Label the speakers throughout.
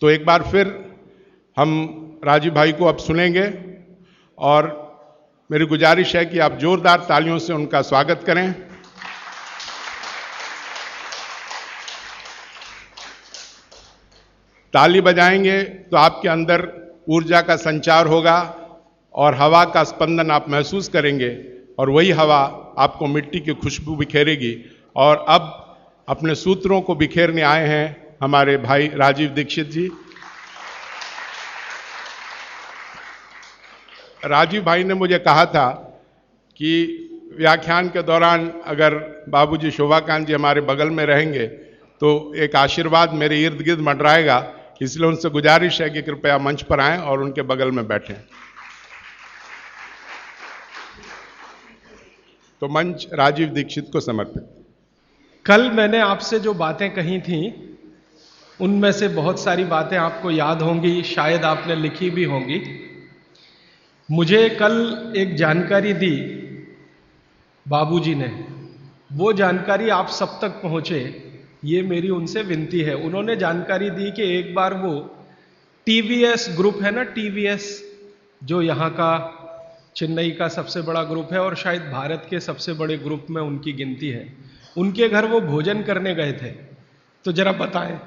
Speaker 1: तो एक बार फिर हम राजीव भाई को अब सुनेंगे और मेरी गुजारिश है कि आप जोरदार तालियों से उनका स्वागत करें। ताली बजाएंगे तो आपके अंदर ऊर्जा का संचार होगा और हवा का स्पंदन आप महसूस करेंगे और वही हवा आपको मिट्टी की खुशबू बिखेरेगी। और अब अपने सूत्रों को बिखेरने आए हैं हमारे भाई राजीव दीक्षित जी। राजीव भाई ने मुझे कहा था कि व्याख्यान के दौरान अगर बाबूजी शोभाकांत जी हमारे बगल में रहेंगे तो एक आशीर्वाद मेरे इर्द गिर्द मंडराएगा, इसलिए उनसे गुजारिश है कि कृपया मंच पर आएं और उनके बगल में बैठें। तो मंच राजीव दीक्षित को समर्पित।
Speaker 2: कल मैंने आपसे जो बातें कही थी उनमें से बहुत सारी बातें आपको याद होंगी, शायद आपने लिखी भी होंगी। मुझे कल एक जानकारी दी बाबूजी ने, वो जानकारी आप सब तक पहुंचे, ये मेरी उनसे विनती है। उन्होंने जानकारी दी कि एक बार वो टीवीएस ग्रुप है ना, टीवीएस जो यहाँ का चेन्नई का सबसे बड़ा ग्रुप है और शायद भारत के सबसे बड़े ग्रुप में उनकी गिनती है, उनके घर वो भोजन करने गए थे। तो जरा बताएं।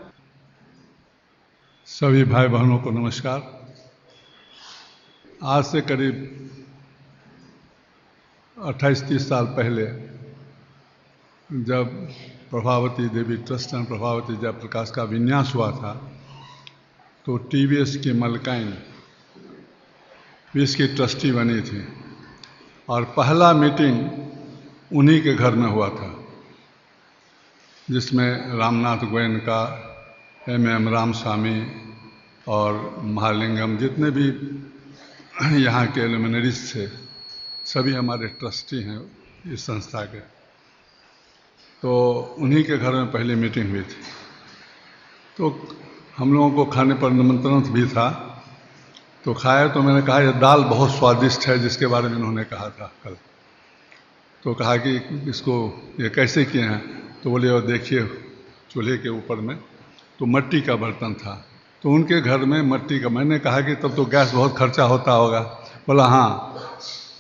Speaker 3: सभी भाई बहनों को नमस्कार। आज से करीब 28-30 साल पहले जब प्रभावती देवी ट्रस्ट एंड प्रभावती जयप्रकाश का विन्यास हुआ था तो टीवीएस की मलकाइन भी इसकी ट्रस्टी बनी थी और पहला मीटिंग उन्हीं के घर में हुआ था, जिसमें रामनाथ गोयनका, एम रामस्वामी और महालिंगम जितने भी यहाँ के लुमिनरीज थे, सभी हमारे ट्रस्टी हैं इस संस्था के। तो उन्हीं के घर में पहली मीटिंग हुई थी। तो हम लोगों को खाने पर निमंत्रण भी था, तो खाए तो मैंने कहा यह दाल बहुत स्वादिष्ट है, जिसके बारे में उन्होंने कहा था कल। तो कहा कि इसको ये कैसे किए हैं, तो बोले और देखिए चूल्हे के ऊपर में तो मिट्टी का बर्तन था, तो उनके घर में मिट्टी का। मैंने कहा कि तब तो गैस बहुत खर्चा होता होगा। बोला हाँ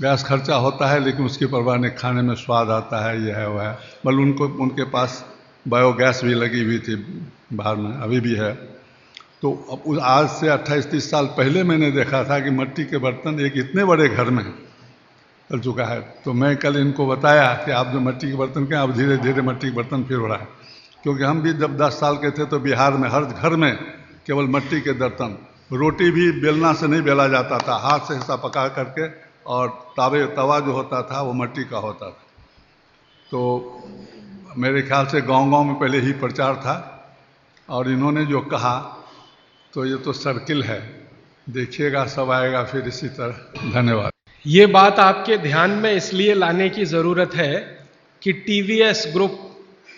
Speaker 3: गैस खर्चा होता है, लेकिन उसकी परवाह नहीं, खाने में स्वाद आता है, यह है वह है। बल्कि उनके पास बायोगैस भी लगी हुई थी बाहर में, अभी भी है। तो अब आज से 28-30 साल पहले मैंने देखा था कि मिट्टी के बर्तन एक इतने बड़े घर में चल चुका है। तो मैं कल इनको बताया कि आप जो मिट्टी के बर्तन के, अब धीरे धीरे मिट्टी के बर्तन फिर हो रहा है। क्योंकि हम भी जब 10 साल के थे तो बिहार में हर घर में केवल मिट्टी के बर्तन, रोटी भी बेलना से नहीं बेला जाता था, हाथ से हिस्सा पका करके, और तवा जो होता था वो मिट्टी का होता था। तो मेरे ख्याल से गांव-गांव में पहले ही प्रचार था, और इन्होंने जो कहा तो ये तो सर्किल है, देखिएगा सब आएगा फिर इसी तरह। धन्यवाद।
Speaker 2: ये बात आपके ध्यान में इसलिए लाने की ज़रूरत है कि टीवीएस ग्रुप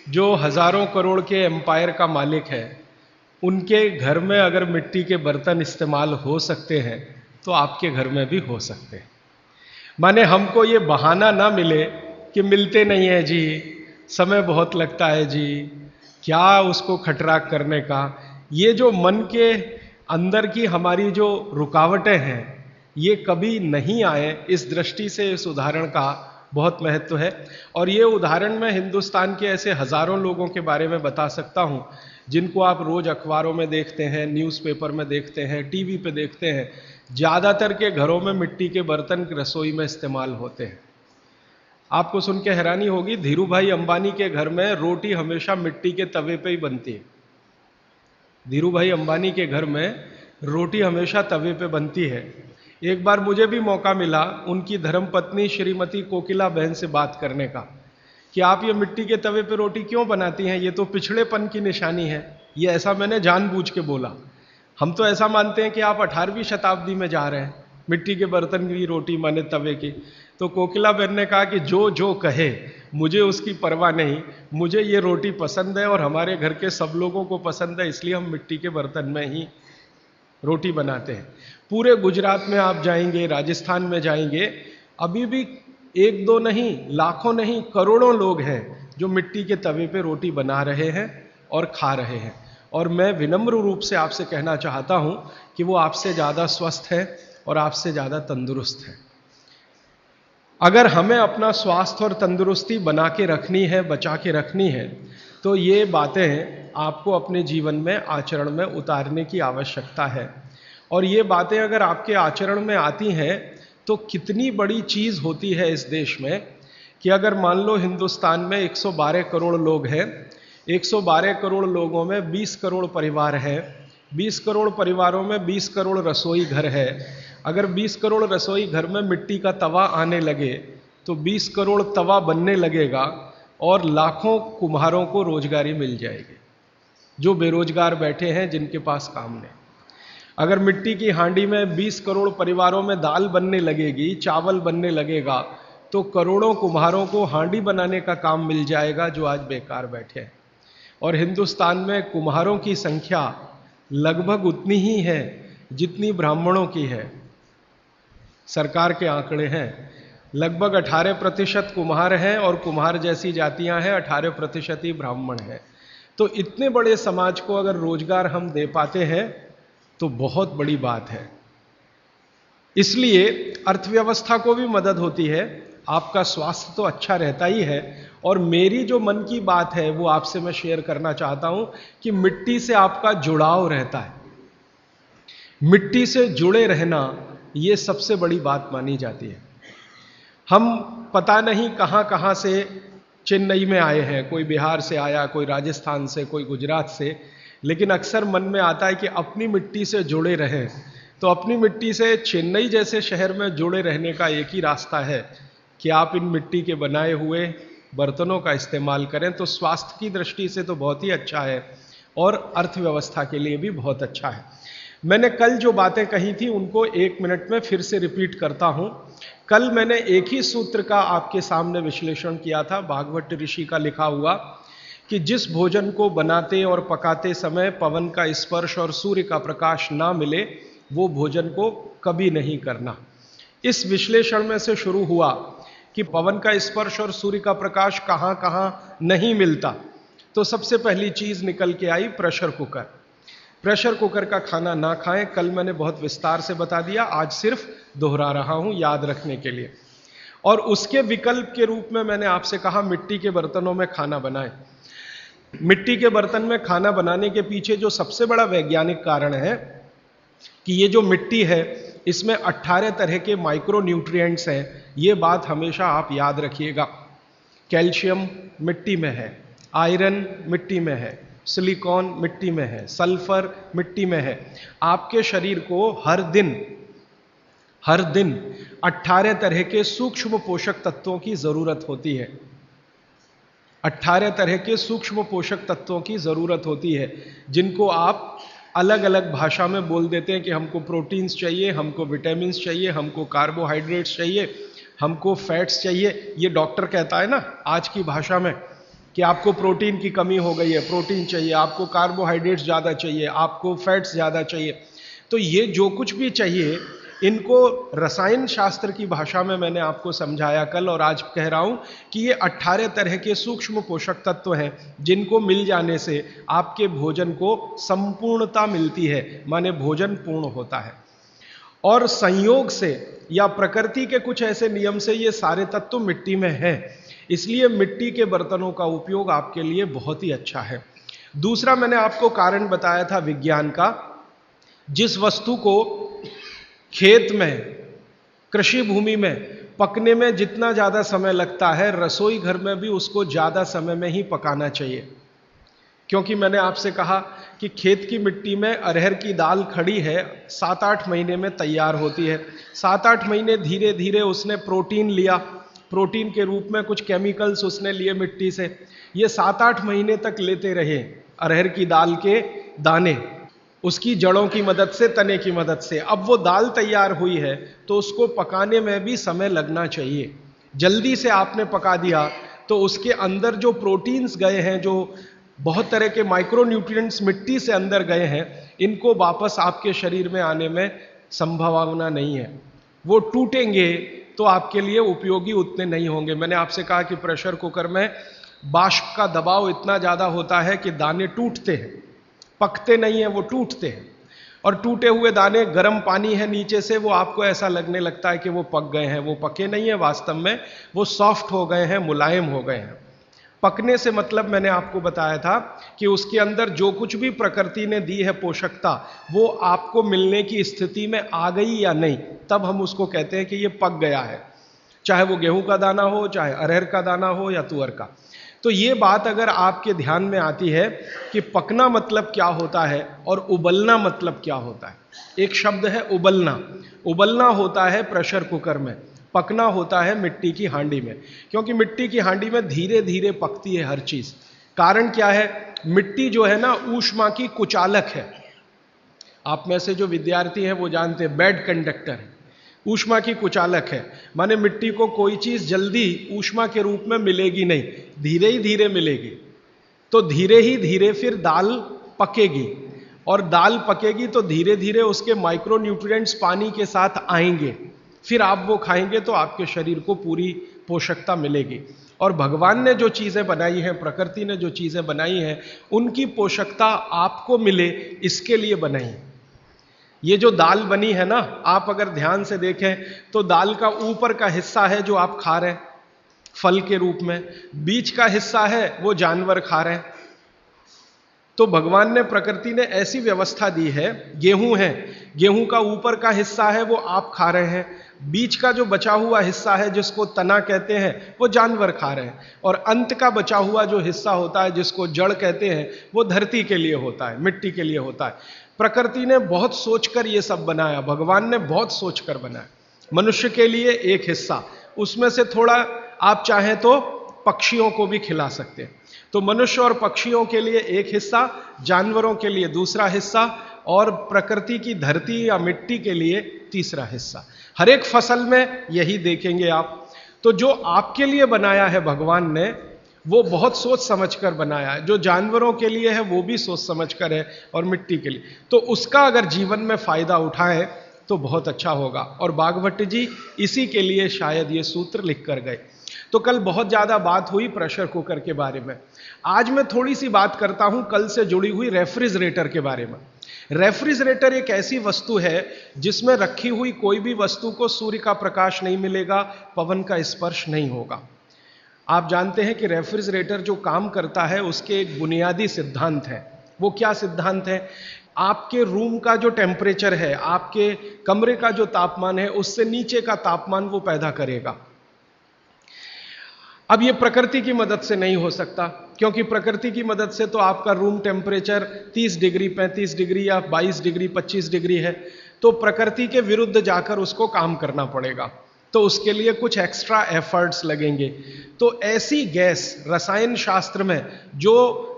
Speaker 2: जो हज़ारों करोड़ के एम्पायर का मालिक है, उनके घर में अगर मिट्टी के बर्तन इस्तेमाल हो सकते हैं तो आपके घर में भी हो सकते हैं। माने हमको ये बहाना ना मिले कि मिलते नहीं है जी, समय बहुत लगता है जी, क्या उसको खटराक करने का। ये जो मन के अंदर की हमारी जो रुकावटें हैं ये कभी नहीं आए, इस दृष्टि से इस उदाहरण का बहुत महत्व है। और ये उदाहरण मैं हिंदुस्तान के ऐसे हजारों लोगों के बारे में बता सकता हूँ जिनको आप रोज अखबारों में देखते हैं, न्यूज़पेपर में देखते हैं, टीवी पे देखते हैं। ज़्यादातर के घरों में मिट्टी के बर्तन रसोई में इस्तेमाल होते हैं। आपको सुन के हैरानी होगी, धीरू भाई अंबानी के घर में रोटी हमेशा मिट्टी के तवे पे ही बनती है। धीरू भाई अंबानी के घर में रोटी हमेशा तवे पे बनती है। एक बार मुझे भी मौका मिला उनकी धर्मपत्नी श्रीमती कोकिला बहन से बात करने का कि आप ये मिट्टी के तवे पे रोटी क्यों बनाती हैं, ये तो पिछड़ेपन की निशानी है। ये ऐसा मैंने जानबूझ के बोला। हम तो ऐसा मानते हैं कि आप 18वीं शताब्दी में जा रहे हैं, मिट्टी के बर्तन की रोटी माने तवे की। तो कोकिला बहन ने कहा कि जो जो कहे मुझे उसकी परवाह नहीं, मुझे ये रोटी पसंद है और हमारे घर के सब लोगों को पसंद है, इसलिए हम मिट्टी के बर्तन में ही रोटी बनाते हैं। पूरे गुजरात में आप जाएंगे, राजस्थान में जाएंगे, अभी भी एक दो नहीं, लाखों नहीं, करोड़ों लोग हैं जो मिट्टी के तवे पे रोटी बना रहे हैं और खा रहे हैं। और मैं विनम्र रूप से आपसे कहना चाहता हूं कि वो आपसे ज़्यादा स्वस्थ है और आपसे ज़्यादा तंदुरुस्त है। अगर हमें अपना स्वास्थ्य और तंदुरुस्ती बना के रखनी है, बचा के रखनी है, तो ये बातें आपको अपने जीवन में आचरण में उतारने की आवश्यकता है। और ये बातें अगर आपके आचरण में आती हैं तो कितनी बड़ी चीज़ होती है इस देश में कि अगर मान लो हिंदुस्तान में 112 करोड़ लोग हैं, 112 करोड़ लोगों में 20 करोड़ परिवार हैं, 20 करोड़ परिवारों में 20 करोड़ रसोई घर है। अगर 20 करोड़ रसोई घर में मिट्टी का तवा आने लगे तो 20 करोड़ तवा बनने लगेगा और लाखों कुम्हारों को रोजगारी मिल जाएगी जो बेरोजगार बैठे हैं, जिनके पास काम नहीं। अगर मिट्टी की हांडी में 20 करोड़ परिवारों में दाल बनने लगेगी, चावल बनने लगेगा, तो करोड़ों कुम्हारों को हांडी बनाने का काम मिल जाएगा जो आज बेकार बैठे हैं। और हिंदुस्तान में कुम्हारों की संख्या लगभग उतनी ही है जितनी ब्राह्मणों की है। सरकार के आंकड़े हैं, लगभग 18% कुम्हार हैं और कुम्हार जैसी जातियां हैं, 18% ही ब्राह्मण हैं। तो इतने बड़े समाज को अगर रोजगार हम दे पाते हैं तो बहुत बड़ी बात है। इसलिए अर्थव्यवस्था को भी मदद होती है, आपका स्वास्थ्य तो अच्छा रहता ही है। और मेरी जो मन की बात है वो आपसे मैं शेयर करना चाहता हूं कि मिट्टी से आपका जुड़ाव रहता है। मिट्टी से जुड़े रहना ये सबसे बड़ी बात मानी जाती है। हम पता नहीं कहां कहां से चेन्नई में आए हैं, कोई बिहार से आया, कोई राजस्थान से, कोई गुजरात से, लेकिन अक्सर मन में आता है कि अपनी मिट्टी से जुड़े रहें। तो अपनी मिट्टी से चेन्नई जैसे शहर में जुड़े रहने का एक ही रास्ता है कि आप इन मिट्टी के बनाए हुए बर्तनों का इस्तेमाल करें। तो स्वास्थ्य की दृष्टि से तो बहुत ही अच्छा है और अर्थव्यवस्था के लिए भी बहुत अच्छा है। मैंने कल जो बातें कही थी उनको 1 मिनट में फिर से रिपीट करता हूं। कल मैंने एक ही सूत्र का आपके सामने विश्लेषण किया था, भागवत ऋषि का लिखा हुआ, कि जिस भोजन को बनाते और पकाते समय पवन का स्पर्श और सूर्य का प्रकाश ना मिले वो भोजन को कभी नहीं करना। इस विश्लेषण में से शुरू हुआ कि पवन का स्पर्श और सूर्य का प्रकाश कहां कहां नहीं मिलता। तो सबसे पहली चीज निकल के आई प्रेशर कुकर। प्रेशर कुकर का खाना ना खाएं, कल मैंने बहुत विस्तार से बता दिया, आज सिर्फ दोहरा रहा हूं याद रखने के लिए। और उसके विकल्प के रूप में मैंने आपसे कहा मिट्टी के बर्तनों में खाना बनाएं। मिट्टी के बर्तन में खाना बनाने के पीछे जो सबसे बड़ा वैज्ञानिक कारण है कि ये जो मिट्टी है इसमें 18 तरह के माइक्रो न्यूट्रिएंट्स हैं। ये बात हमेशा आप याद रखिएगा। कैल्शियम मिट्टी में है, आयरन मिट्टी में है, सिलिकॉन मिट्टी में है, सल्फर मिट्टी में है। आपके शरीर को हर दिन 18 तरह के सूक्ष्म पोषक तत्वों की जरूरत होती है। 18 तरह के सूक्ष्म पोषक तत्वों की जरूरत होती है, जिनको आप अलग अलग भाषा में बोल देते हैं कि हमको प्रोटीन्स चाहिए, हमको विटामिन्स चाहिए, हमको कार्बोहाइड्रेट्स चाहिए, हमको फैट्स चाहिए। ये डॉक्टर कहता है ना आज की भाषा में कि आपको प्रोटीन की कमी हो गई है, प्रोटीन चाहिए, आपको कार्बोहाइड्रेट्स ज़्यादा चाहिए, आपको फैट्स ज़्यादा चाहिए। तो ये जो कुछ भी चाहिए इनको रसायन शास्त्र की भाषा में मैंने आपको समझाया कल, और आज कह रहा हूं कि ये 18 तरह के सूक्ष्म पोषक तत्व हैं जिनको मिल जाने से आपके भोजन को संपूर्णता मिलती है, माने भोजन पूर्ण होता है। और संयोग से या प्रकृति के कुछ ऐसे नियम से ये सारे तत्व मिट्टी में हैं, इसलिए मिट्टी के बर्तनों का उपयोग आपके लिए बहुत ही अच्छा है। दूसरा मैंने आपको कारण बताया था विज्ञान का। जिस वस्तु को खेत में, कृषि भूमि में पकने में जितना ज़्यादा समय लगता है, रसोई घर में भी उसको ज़्यादा समय में ही पकाना चाहिए। क्योंकि मैंने आपसे कहा कि खेत की मिट्टी में अरहर की दाल खड़ी है, 7-8 महीने में तैयार होती है। 7-8 महीने धीरे धीरे उसने प्रोटीन लिया, प्रोटीन के रूप में कुछ केमिकल्स उसने लिए मिट्टी से। ये 7-8 महीने तक लेते रहे अरहर की दाल के दाने, उसकी जड़ों की मदद से, तने की मदद से। अब वो दाल तैयार हुई है तो उसको पकाने में भी समय लगना चाहिए। जल्दी से आपने पका दिया तो उसके अंदर जो प्रोटीन्स गए हैं, जो बहुत तरह के माइक्रो न्यूट्रिएंट्स मिट्टी से अंदर गए हैं, इनको वापस आपके शरीर में आने में संभावना नहीं है। वो टूटेंगे तो आपके लिए उपयोगी उतने नहीं होंगे। मैंने आपसे कहा कि प्रेशर कुकर में वाष्प का दबाव इतना ज़्यादा होता है कि दाने टूटते हैं। पकते नहीं है, वो टूटते हैं। और टूटे हुए दाने, गर्म पानी है नीचे से, वो आपको ऐसा लगने लगता है कि वो पक गए हैं, वो पके नहीं है, वास्तव में वो सॉफ्ट हो गए हैं, मुलायम हो गए हैं। पकने से मतलब मैंने आपको बताया था कि उसके अंदर जो कुछ भी प्रकृति ने दी है पोषकता, वो आपको मिलने की स्थिति में आ गई या नहीं, तब हम उसको कहते हैं कि ये पक गया है। चाहे वो गेहूं का दाना हो, चाहे अरहर का दाना हो या तुअर का। तो ये बात अगर आपके ध्यान में आती है कि पकना मतलब क्या होता है और उबलना मतलब क्या होता है। एक शब्द है उबलना। उबलना होता है प्रेशर कुकर में, पकना होता है मिट्टी की हांडी में, क्योंकि मिट्टी की हांडी में धीरे धीरे पकती है हर चीज। कारण क्या है? मिट्टी जो है ना, ऊष्मा की कुचालक है। आप में से जो विद्यार्थी हैं वो जानते हैं, बैड कंडक्टर है, ऊष्मा की कुचालक है। माने मिट्टी को कोई चीज जल्दी ऊष्मा के रूप में मिलेगी नहीं, धीरे ही धीरे मिलेगी। तो धीरे ही धीरे फिर दाल पकेगी, और दाल पकेगी तो धीरे धीरे उसके माइक्रो न्यूट्रिएंट्स पानी के साथ आएंगे, फिर आप वो खाएंगे तो आपके शरीर को पूरी पोषकता मिलेगी। और भगवान ने जो चीजें बनाई हैं, प्रकृति ने जो चीजें बनाई हैं, उनकी पोषकता आपको मिले, इसके लिए बनाई है। ये जो दाल बनी है ना, आप अगर ध्यान से देखें तो दाल का ऊपर का हिस्सा है जो आप खा रहे हैं फल के रूप में, बीच का हिस्सा है वो जानवर खा रहे हैं। तो भगवान ने, प्रकृति ने ऐसी व्यवस्था दी है, गेहूं है, गेहूं का ऊपर का हिस्सा है वो आप खा रहे हैं, बीच का जो बचा हुआ हिस्सा है जिसको तना कहते हैं वो जानवर खा रहे हैं, और अंत का बचा हुआ जो हिस्सा होता है जिसको जड़ कहते हैं वो धरती के लिए होता है, मिट्टी के लिए होता है। प्रकृति ने बहुत सोचकर ये सब बनाया, भगवान ने बहुत सोचकर बनाया। मनुष्य के लिए एक हिस्सा, उसमें से थोड़ा आप चाहें तो पक्षियों को भी खिला सकते हैं। तो मनुष्य और पक्षियों के लिए एक हिस्सा, जानवरों के लिए दूसरा हिस्सा, और प्रकृति की धरती या मिट्टी के लिए तीसरा हिस्सा। हर एक फसल में यही देखेंगे आप। तो जो आपके लिए बनाया है भगवान ने, वो बहुत सोच समझकर बनाया है। जो जानवरों के लिए है वो भी सोच समझकर है, और मिट्टी के लिए, तो उसका अगर जीवन में फायदा उठाएं तो बहुत अच्छा होगा। और बागभट्ट जी इसी के लिए शायद ये सूत्र लिख कर गए। तो कल बहुत ज्यादा बात हुई प्रेशर कुकर के बारे में, आज मैं थोड़ी सी बात करता हूं कल से जुड़ी हुई रेफ्रिजरेटर के बारे में। रेफ्रिजरेटर एक ऐसी वस्तु है जिसमें रखी हुई कोई भी वस्तु को सूर्य का प्रकाश नहीं मिलेगा, पवन का स्पर्श नहीं होगा। आप जानते हैं कि रेफ्रिजरेटर जो काम करता है उसके एक बुनियादी सिद्धांत है। वो क्या सिद्धांत है? आपके रूम का जो टेम्परेचर है, आपके कमरे का जो तापमान है, उससे नीचे का तापमान वो पैदा करेगा। अब ये प्रकृति की मदद से नहीं हो सकता, क्योंकि प्रकृति की मदद से तो आपका रूम टेम्परेचर 30 डिग्री, 35 डिग्री या 22 डिग्री, 25 डिग्री है। तो प्रकृति के विरुद्ध जाकर उसको काम करना पड़ेगा, तो उसके लिए कुछ एक्स्ट्रा एफर्ट्स लगेंगे। तो ऐसी गैस रसायन शास्त्र में जो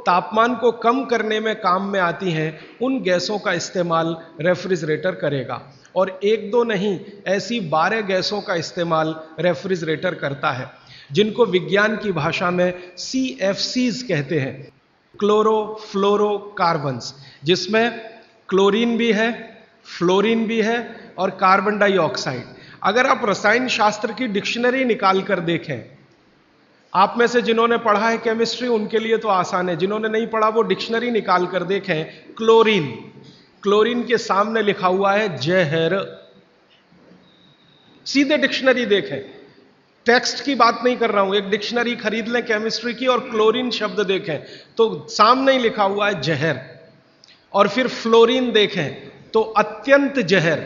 Speaker 2: तापमान को कम करने में काम में आती हैं, उन गैसों का इस्तेमाल रेफ्रिजरेटर करेगा। और एक दो नहीं, ऐसी 12 गैसों का इस्तेमाल रेफ्रिजरेटर करता है, जिनको विज्ञान की भाषा में CFCs कहते हैं, क्लोरोफ्लोरोकार्बन्स, जिसमें क्लोरीन भी है, फ्लोरीन भी है और कार्बन डाइऑक्साइड। अगर आप रसायन शास्त्र की डिक्शनरी निकाल कर देखें, आप में से जिन्होंने पढ़ा है केमिस्ट्री उनके लिए तो आसान है, जिन्होंने नहीं पढ़ा वो डिक्शनरी निकाल कर देखें। क्लोरीन, क्लोरीन के सामने लिखा हुआ है जहर। सीधे डिक्शनरी देखें, टेक्स्ट की बात नहीं कर रहा हूं, एक डिक्शनरी खरीद लें केमिस्ट्री की और क्लोरीन शब्द देखें तो सामने ही लिखा हुआ है जहर। और फिर फ्लोरीन देखें तो अत्यंत जहर,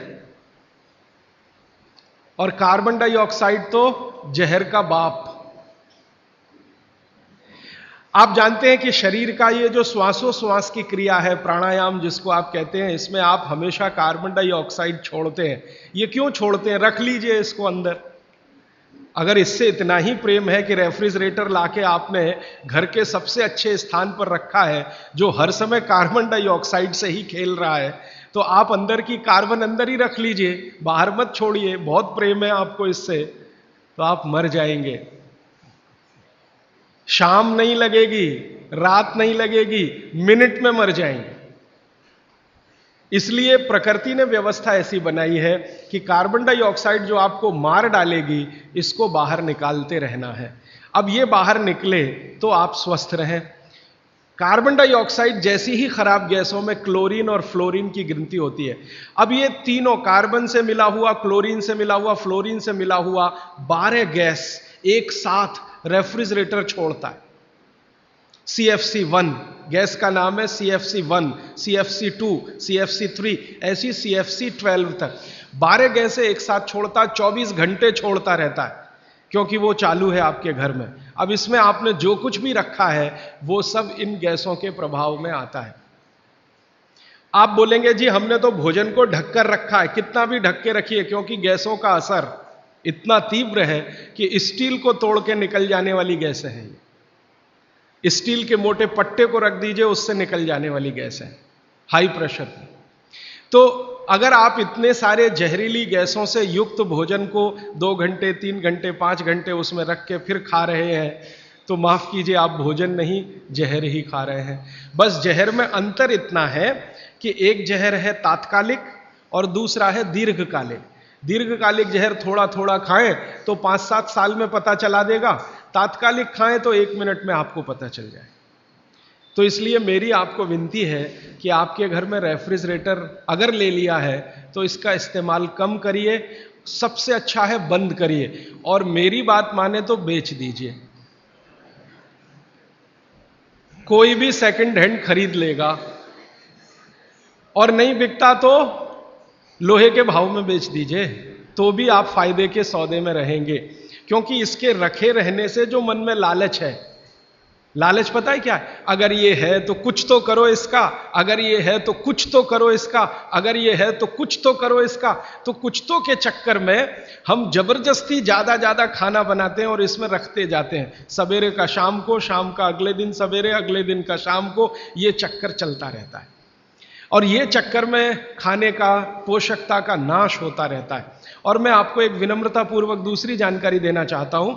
Speaker 2: और कार्बन डाइऑक्साइड तो जहर का बाप। आप जानते हैं कि शरीर का ये जो श्वासोश्वास की क्रिया है, प्राणायाम जिसको आप कहते हैं, इसमें आप हमेशा कार्बन डाइऑक्साइड छोड़ते हैं। ये क्यों छोड़ते हैं? रख लीजिए इसको अंदर। अगर इससे इतना ही प्रेम है कि रेफ्रिजरेटर लाके आपने घर के सबसे अच्छे स्थान पर रखा है, जो हर समय कार्बन डाइऑक्साइड से ही खेल रहा है, तो आप अंदर की कार्बन अंदर ही रख लीजिए, बाहर मत छोड़िए। बहुत प्रेम है आपको इससे, तो आप मर जाएंगे। शाम नहीं लगेगी, रात नहीं लगेगी, मिनट में मर जाएंगे। इसलिए प्रकृति ने व्यवस्था ऐसी बनाई है कि कार्बन डाइऑक्साइड जो आपको मार डालेगी, इसको बाहर निकालते रहना है। अब ये बाहर निकले तो आप स्वस्थ रहें। कार्बन डाइऑक्साइड जैसी ही खराब गैसों में क्लोरीन और फ्लोरीन की गिनती होती है। अब ये तीनों कार्बन से मिला हुआ, क्लोरीन से मिला हुआ, फ्लोरीन से मिला हुआ 12 गैस एक साथ रेफ्रिजरेटर छोड़ता है। CFC1 गैस का नाम है, CFC1, CFC2, CFC3, ऐसी CFC12 तक 12 गैसें एक साथ छोड़ता, 24 घंटे छोड़ता रहता है, क्योंकि वो चालू है आपके घर में। अब इसमें आपने जो कुछ भी रखा है वो सब इन गैसों के प्रभाव में आता है। आप बोलेंगे जी हमने तो भोजन को ढक कर रखा है। कितना भी ढक के रखिए, क्योंकि गैसों का असर इतना तीव्र है कि स्टील को तोड़ के निकल जाने वाली गैसें हैं। स्टील के मोटे पट्टे को रख दीजिए, उससे निकल जाने वाली गैस है, हाई प्रेशर की। तो अगर आप इतने सारे जहरीली गैसों से युक्त भोजन को 2 घंटे, 3 घंटे, 5 घंटे उसमें रख के फिर खा रहे हैं, तो माफ कीजिए, आप भोजन नहीं जहर ही खा रहे हैं। बस जहर में अंतर इतना है कि एक जहर है तात्कालिक और दूसरा है दीर्घकालिक। दीर्घकालिक जहर थोड़ा थोड़ा खाएं तो 5-7 साल में पता चला देगा, तात्कालिक खाएं तो 1 मिनट में आपको पता चल जाए। तो इसलिए मेरी आपको विनती है कि आपके घर में रेफ्रिजरेटर अगर ले लिया है तो इसका इस्तेमाल कम करिए, सबसे अच्छा है बंद करिए, और मेरी बात माने तो बेच दीजिए। कोई भी सेकंड हैंड खरीद लेगा, और नहीं बिकता तो लोहे के भाव में बेच दीजिए, तो भी आप फायदे के सौदे में रहेंगे। क्योंकि इसके रखे रहने से जो मन में लालच है, लालच पता है क्या है? अगर ये है तो कुछ तो करो इसका, अगर ये है तो कुछ तो करो इसका, अगर ये है तो कुछ तो करो इसका। तो कुछ तो के चक्कर में हम जबरदस्ती ज्यादा खाना बनाते हैं और इसमें रखते जाते हैं। सवेरे का शाम को, शाम का अगले दिन सवेरे, अगले दिन का शाम को, ये चक्कर चलता रहता है। और ये चक्कर में खाने का, पोषकता का नाश होता रहता है। और मैं आपको एक विनम्रता पूर्वक दूसरी जानकारी देना चाहता हूं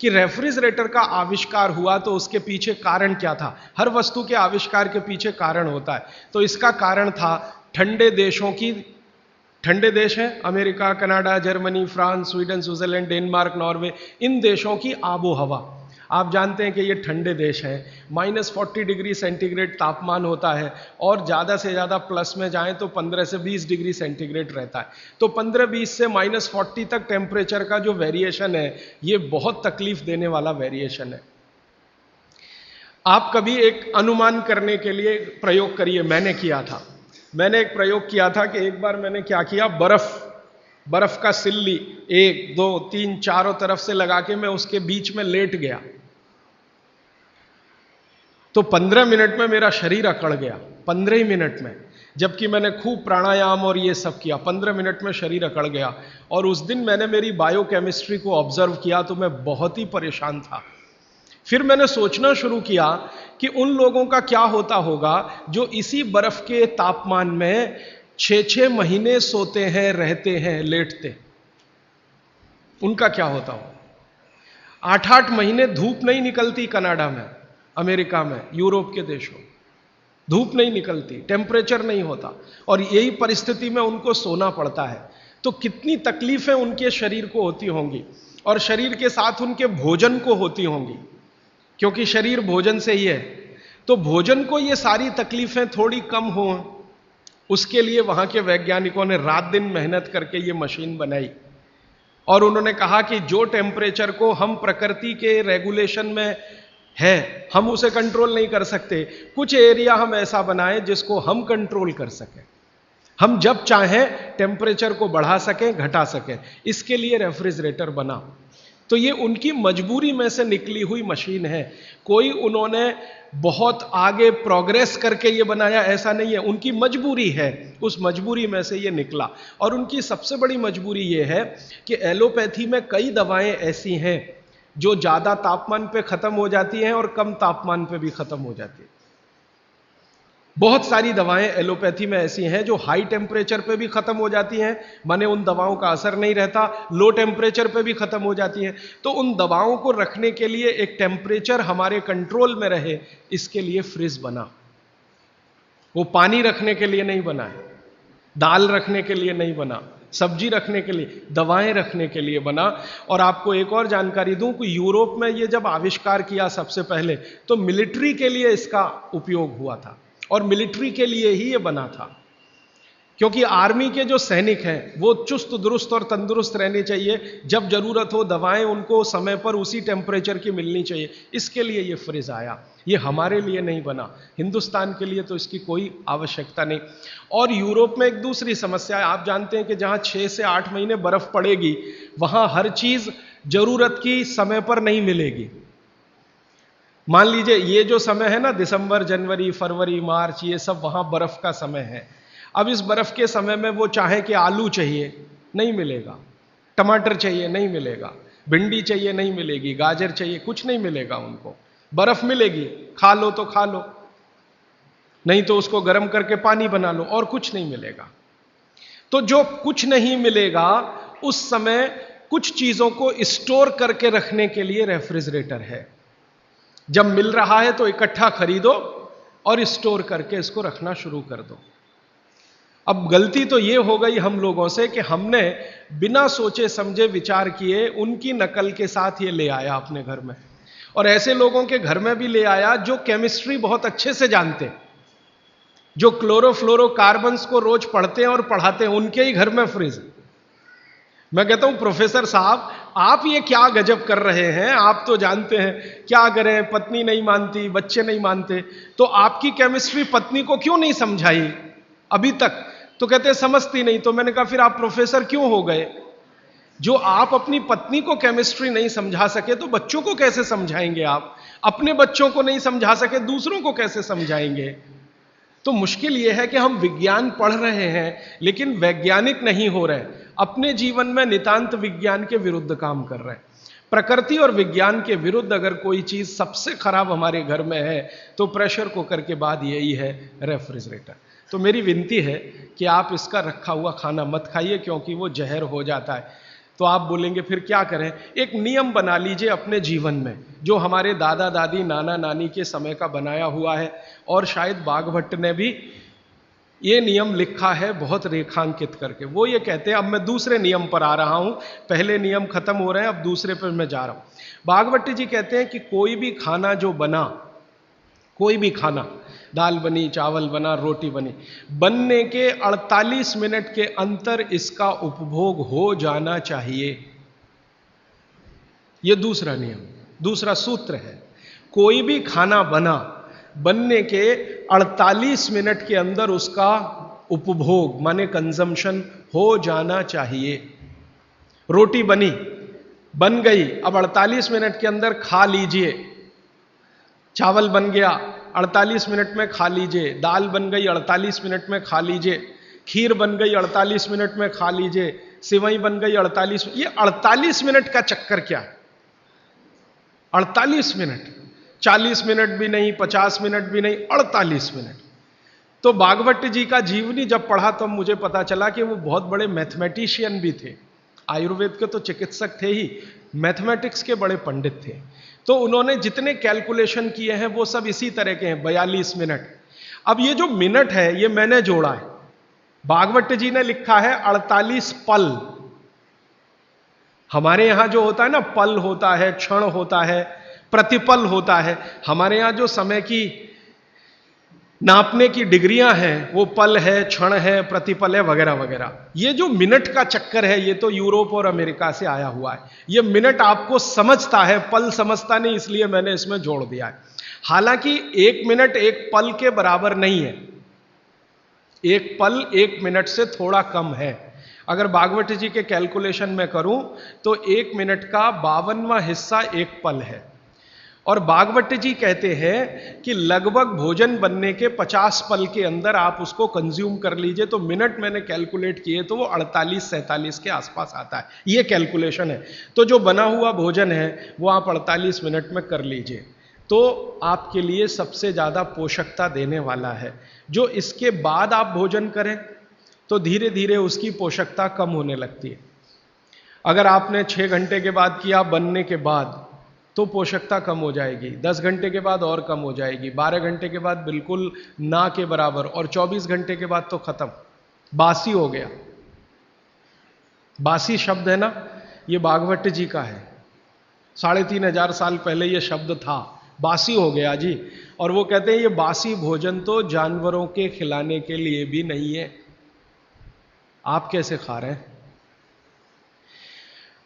Speaker 2: कि रेफ्रिजरेटर का आविष्कार हुआ तो उसके पीछे कारण क्या था। हर वस्तु के आविष्कार के पीछे कारण होता है। तो इसका कारण था ठंडे देशों की, ठंडे देश हैं America, Canada, Germany, France, Sweden, Switzerland, Denmark, Norway, इन देशों की आबो हवा। आप जानते हैं कि ये ठंडे देश हैं, -40 डिग्री सेंटीग्रेड तापमान होता है, और ज़्यादा से ज़्यादा प्लस में जाएं तो 15 से 20 डिग्री सेंटीग्रेड रहता है। तो 15-20 से -40 तक टेम्परेचर का जो वेरिएशन है, ये बहुत तकलीफ देने वाला वेरिएशन है। आप कभी एक अनुमान करने के लिए प्रयोग करिए, मैंने किया था। मैंने एक प्रयोग किया था कि एक बार मैंने क्या किया, बर्फ का सिल्ली 1, 2, 3 चारों तरफ से लगा के मैं उसके बीच में लेट गया, तो 15 मिनट में मेरा शरीर अकड़ गया, 15 ही मिनट में। जबकि मैंने खूब प्राणायाम और ये सब किया, 15 मिनट में शरीर अकड़ गया। और उस दिन मैंने मेरी बायोकेमिस्ट्री को ऑब्जर्व किया तो मैं बहुत ही परेशान था। फिर मैंने सोचना शुरू किया कि उन लोगों का क्या होता होगा जो इसी बर्फ के तापमान में 6-6 महीने सोते हैं, रहते हैं, लेटते, उनका क्या होता हो। 8-8 महीने धूप नहीं निकलती कनाडा में, अमेरिका में, यूरोप के देशों, धूप नहीं निकलती, टेम्परेचर नहीं होता, और यही परिस्थिति में उनको सोना पड़ता है। तो कितनी तकलीफें उनके शरीर को होती होंगी, और शरीर के साथ उनके भोजन को होती होंगी, क्योंकि शरीर भोजन से ही है। तो भोजन को ये सारी तकलीफें थोड़ी कम हों, उसके लिए वहां के वैज्ञानिकों ने रात दिन मेहनत करके ये मशीन बनाई। और उन्होंने कहा कि जो टेम्परेचर को हम प्रकृति के रेगुलेशन में है, हम उसे कंट्रोल नहीं कर सकते, कुछ एरिया हम ऐसा बनाएं जिसको हम कंट्रोल कर सकें, हम जब चाहें टेम्परेचर को बढ़ा सकें, घटा सकें। इसके लिए रेफ्रिजरेटर बना। तो ये उनकी मजबूरी में से निकली हुई मशीन है। कोई उन्होंने बहुत आगे प्रोग्रेस करके ये बनाया, ऐसा नहीं है, उनकी मजबूरी है, उस मजबूरी में से ये निकला। और उनकी सबसे बड़ी मजबूरी ये है कि एलोपैथी में कई दवाएं ऐसी हैं जो ज्यादा तापमान पे खत्म हो जाती हैं और कम तापमान पे भी खत्म हो जाती है। बहुत सारी दवाएं एलोपैथी में ऐसी हैं जो हाई टेम्परेचर पे भी खत्म हो जाती हैं, माने उन दवाओं का असर नहीं रहता, लो टेम्परेचर पे भी खत्म हो जाती हैं। तो उन दवाओं को रखने के लिए एक टेम्परेचर हमारे कंट्रोल में रहे, इसके लिए फ्रिज बना। वो पानी रखने के लिए नहीं बना है, दाल रखने के लिए नहीं बना, सब्जी रखने के लिए, दवाएं रखने के लिए बना। और आपको एक और जानकारी दूं कि यूरोप में ये जब आविष्कार किया सबसे पहले, तो मिलिट्री के लिए इसका उपयोग हुआ था और मिलिट्री के लिए ही ये बना था, क्योंकि आर्मी के जो सैनिक हैं वो चुस्त दुरुस्त और तंदुरुस्त रहने चाहिए। जब जरूरत हो दवाएं उनको समय पर उसी टेम्परेचर की मिलनी चाहिए, इसके लिए ये फ्रिज आया। ये हमारे लिए नहीं बना, हिंदुस्तान के लिए तो इसकी कोई आवश्यकता नहीं। और यूरोप में एक दूसरी समस्या है, आप जानते हैं कि जहां 6 से 8 महीने बर्फ पड़ेगी वहां हर चीज जरूरत की समय पर नहीं मिलेगी। मान लीजिए ये जो समय है ना, दिसंबर, जनवरी, फरवरी, मार्च, ये सब वहां बर्फ का समय है। अब इस बर्फ के समय में वो चाहे कि आलू चाहिए, नहीं मिलेगा, टमाटर चाहिए, नहीं मिलेगा, भिंडी चाहिए, नहीं मिलेगी, गाजर चाहिए, कुछ नहीं मिलेगा उनको। बर्फ मिलेगी, खा लो तो खा लो, नहीं तो उसको गर्म करके पानी बना लो, और कुछ नहीं मिलेगा। तो जो कुछ नहीं मिलेगा उस समय कुछ चीजों को स्टोर करके रखने के लिए रेफ्रिजरेटर है। जब मिल रहा है तो इकट्ठा खरीदो और स्टोर करके इसको रखना शुरू कर दो। अब गलती तो ये हो गई हम लोगों से कि हमने बिना सोचे समझे विचार किए उनकी नकल के साथ ये ले आया अपने घर में, और ऐसे लोगों के घर में भी ले आया जो केमिस्ट्री बहुत अच्छे से जानते, जो क्लोरोफ्लोरोकार्बन्स को रोज पढ़ते हैं और पढ़ाते हैं, उनके ही घर में फ्रिज। मैं कहता हूं प्रोफेसर साहब आप ये क्या गजब कर रहे हैं, आप तो जानते हैं क्या करें, पत्नी नहीं मानती, बच्चे नहीं मानते, तो आपकी केमिस्ट्री पत्नी को क्यों नहीं समझाई अभी तक? तो कहते समझती नहीं। तो मैंने कहा फिर आप प्रोफेसर क्यों हो गए? जो आप अपनी पत्नी को केमिस्ट्री नहीं समझा सके तो बच्चों को कैसे समझाएंगे? आप अपने बच्चों को नहीं समझा सके, दूसरों को कैसे समझाएंगे? तो मुश्किल यह है कि हम विज्ञान पढ़ रहे हैं लेकिन वैज्ञानिक नहीं हो रहे, अपने जीवन में नितांत विज्ञान के विरुद्ध काम कर रहे हैं। प्रकृति और विज्ञान के विरुद्ध अगर कोई चीज सबसे खराब हमारे घर में है तो प्रेशर कुकर के बाद यही है, रेफ्रिजरेटर। तो मेरी विनती है कि आप इसका रखा हुआ खाना मत खाइए, क्योंकि वो जहर हो जाता है। तो आप बोलेंगे फिर क्या करें? एक नियम बना लीजिए अपने जीवन में, जो हमारे दादा दादी, नाना नानी के समय का बनाया हुआ है, और शायद बाघभट्ट ने भी ये नियम लिखा है बहुत रेखांकित करके। वो ये कहते हैं, अब मैं दूसरे नियम पर आ रहा हूं, पहले नियम खत्म हो रहे हैं, अब दूसरे पर मैं जा रहा हूं। बाघभट्ट जी कहते हैं कि कोई भी खाना जो बना, कोई भी खाना, दाल बनी, चावल बना, रोटी बनी, बनने के 48 मिनट के अंतर इसका उपभोग हो जाना चाहिए। यह दूसरा नियम, दूसरा सूत्र है। कोई भी खाना बना, बनने के 48 मिनट के अंदर उसका उपभोग माने कंजम्पशन हो जाना चाहिए। रोटी बनी, बन गई, अब 48 मिनट के अंदर खा लीजिए। चावल बन गया, 48 मिनट में खा लीजिए। दाल बन गई, 48 मिनट में खा लीजिए। खीर बन गई, 48 मिनट में खा लीजिए। सिवई बन गई 48। ये 48 मिनट का चक्कर क्या है? 48 मिनट, 40 मिनट भी नहीं, 50 मिनट भी नहीं, 48 मिनट। तो बाघभट्ट जी का जीवनी जब पढ़ा तब मुझे पता चला कि वो बहुत बड़े मैथमेटिशियन भी थे। आयुर्वेद के तो चिकित्सक थे ही, मैथमेटिक्स के बड़े पंडित थे। तो उन्होंने जितने कैलकुलेशन किए हैं वो सब इसी तरह के हैं, 42 मिनट। अब ये जो मिनट है ये मैंने जोड़ा है, बाघभट्ट जी ने लिखा है 48 पल। हमारे यहां जो होता है ना, पल होता है, क्षण होता है, प्रतिपल होता है। हमारे यहां जो समय की नापने की डिग्रियां हैं वो पल है, क्षण है, प्रतिपल है, वगैरह वगैरह। ये जो मिनट का चक्कर है ये तो यूरोप और अमेरिका से आया हुआ है। ये मिनट आपको समझता है, पल समझता नहीं, इसलिए मैंने इसमें जोड़ दिया है। हालांकि 1 मिनट 1 पल के बराबर नहीं है। 1 पल 1 मिनट से थोड़ा कम है। अगर बाघभट्ट जी के कैलकुलेशन में करूं तो 1 मिनट का 52वां हिस्सा 1 पल है। और बाघभट्ट जी कहते हैं कि लगभग भोजन बनने के 50 पल के अंदर आप उसको कंज्यूम कर लीजिए। तो मिनट मैंने कैलकुलेट किए तो वो 48-47 के आसपास आता है। ये कैलकुलेशन है। तो जो बना हुआ भोजन है वो आप 48 मिनट में कर लीजिए, तो आपके लिए सबसे ज्यादा पोषकता देने वाला है। जो इसके बाद आप भोजन करें तो धीरे धीरे उसकी पोषकता कम होने लगती है। अगर आपने 6 घंटे के बाद किया बनने के बाद तो पोषकता कम हो जाएगी, 10 घंटे के बाद और कम हो जाएगी, 12 घंटे के बाद बिल्कुल ना के बराबर, और 24 घंटे के बाद तो खत्म, बासी हो गया। बासी शब्द है ना, ये बागवट जी का है। 3500 साल पहले ये शब्द था, बासी हो गया जी। और वो कहते हैं ये बासी भोजन तो जानवरों के खिलाने के लिए भी नहीं है, आप कैसे खा रहे हैं।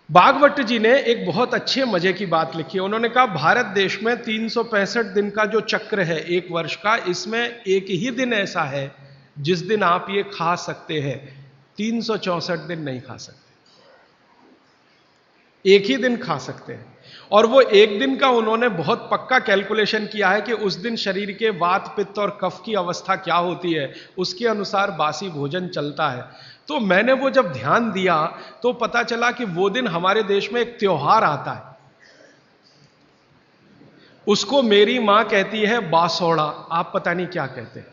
Speaker 2: बागवट जी ने एक बहुत अच्छे मजे की बात लिखी है। उन्होंने कहा भारत देश में 365 दिन का जो चक्र है एक वर्ष का, इसमें एक ही दिन ऐसा है जिस दिन आप ये खा सकते हैं, 364 दिन नहीं खा सकते, एक ही दिन खा सकते हैं। और वो एक दिन का उन्होंने बहुत पक्का कैलकुलेशन किया है कि उस दिन शरीर के वात पित्त और कफ की अवस्था क्या होती है, उसके अनुसार बासी भोजन चलता है। तो मैंने वो जब ध्यान दिया तो पता चला कि वो दिन हमारे देश में एक त्योहार आता है, उसको मेरी मां कहती है बासोड़ा, आप पता नहीं क्या कहते हैं।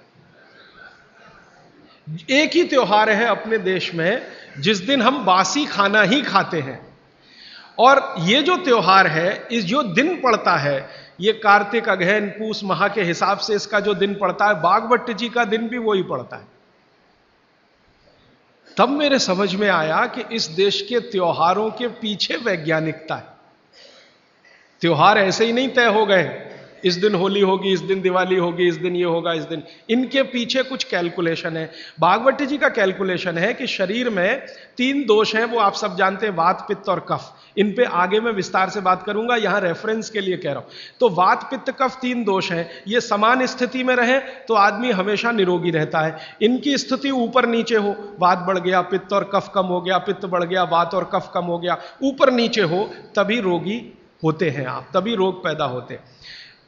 Speaker 2: एक ही त्योहार है अपने देश में जिस दिन हम बासी खाना ही खाते हैं। और ये जो त्योहार है, इस जो दिन पड़ता है, ये कार्तिक अगहन पूस माह के हिसाब से इसका जो दिन पड़ता है, बागवट जी का दिन भी वही पड़ता है। तब मेरे समझ में आया कि इस देश के त्योहारों के पीछे वैज्ञानिकता है। त्योहार ऐसे ही नहीं तय हो गए, इस दिन होली होगी, इस दिन दिवाली होगी, इस दिन ये होगा, इस दिन, इनके पीछे कुछ कैलकुलेशन है। बागवट जी का कैलकुलेशन है कि शरीर में 3 दोष हैं, वो आप सब जानते हैं, वात पित्त और कफ। इन पे आगे मैं विस्तार से बात करूंगा, यहां रेफरेंस के लिए कह रहा हूं। तो वात पित्त कफ 3 दोष हैं, ये समान स्थिति में रहे तो आदमी हमेशा निरोगी रहता है। इनकी स्थिति ऊपर नीचे हो, वात बढ़ गया, पित्त और कफ कम हो गया, पित्त बढ़ गया, वात और कफ कम हो गया, ऊपर नीचे हो, तभी रोगी होते हैं आप, तभी रोग पैदा होते हैं।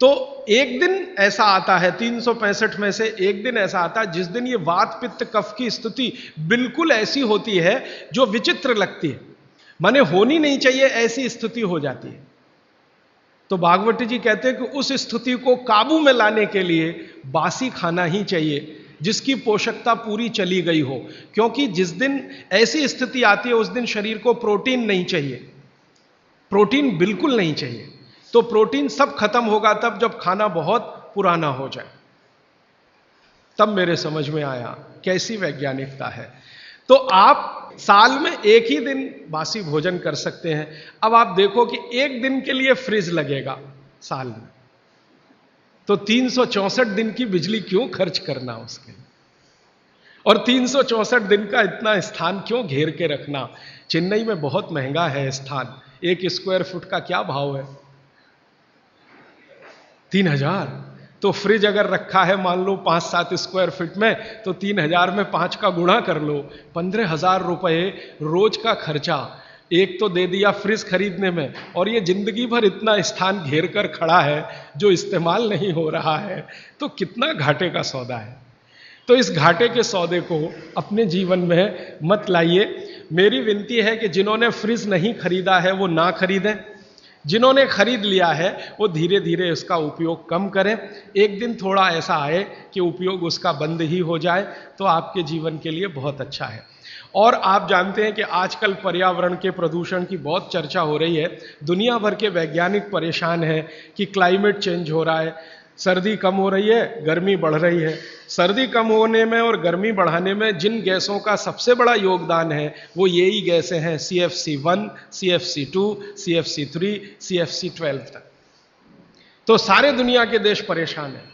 Speaker 2: तो एक दिन ऐसा आता है 365 में से एक दिन ऐसा आता है जिस दिन ये वात पित्त कफ की स्थिति बिल्कुल ऐसी होती है जो विचित्र लगती है, माने होनी नहीं चाहिए ऐसी स्थिति हो जाती है। तो भागवत जी कहते हैं कि उस स्थिति को काबू में लाने के लिए बासी खाना ही चाहिए जिसकी पोषकता पूरी चली गई हो, क्योंकि जिस दिन ऐसी स्थिति आती है उस दिन शरीर को प्रोटीन नहीं चाहिए, प्रोटीन बिल्कुल नहीं चाहिए। तो प्रोटीन सब खत्म होगा तब जब खाना बहुत पुराना हो जाए। तब मेरे समझ में आया कैसी वैज्ञानिकता है। तो आप साल में एक ही दिन बासी भोजन कर सकते हैं। अब आप देखो कि एक दिन के लिए फ्रिज लगेगा साल में, तो 364 दिन की बिजली क्यों खर्च करना उसके लिए, और 364 दिन का इतना स्थान क्यों घेर के रखना। चेन्नई में बहुत महंगा है स्थान, 1 स्क्वायर फुट का क्या भाव है, 3000। तो फ्रिज अगर रखा है मान लो 5-7 स्क्वायर फीट में, तो 3000 में 5 का गुणा कर लो, 15,000 रुपए रोज का खर्चा एक तो दे दिया फ्रिज खरीदने में, और ये जिंदगी भर इतना स्थान घेर कर खड़ा है जो इस्तेमाल नहीं हो रहा है, तो कितना घाटे का सौदा है। तो इस घाटे के सौदे को अपने जीवन में मत लाइए। मेरी विनती है कि जिन्होंने फ्रिज नहीं खरीदा है वो ना खरीदें, जिन्होंने खरीद लिया है वो धीरे धीरे उसका उपयोग कम करें। एक दिन थोड़ा ऐसा आए कि उपयोग उसका बंद ही हो जाए तो आपके जीवन के लिए बहुत अच्छा है। और आप जानते हैं कि आजकल पर्यावरण के प्रदूषण की बहुत चर्चा हो रही है। दुनिया भर के वैज्ञानिक परेशान हैं कि क्लाइमेट चेंज हो रहा है, सर्दी कम हो रही है, गर्मी बढ़ रही है। सर्दी कम होने में और गर्मी बढ़ाने में जिन गैसों का सबसे बड़ा योगदान है वो यही गैसें हैं, CFC1, CFC2, CFC3, CFC12 तक। तो सारे दुनिया के देश परेशान हैं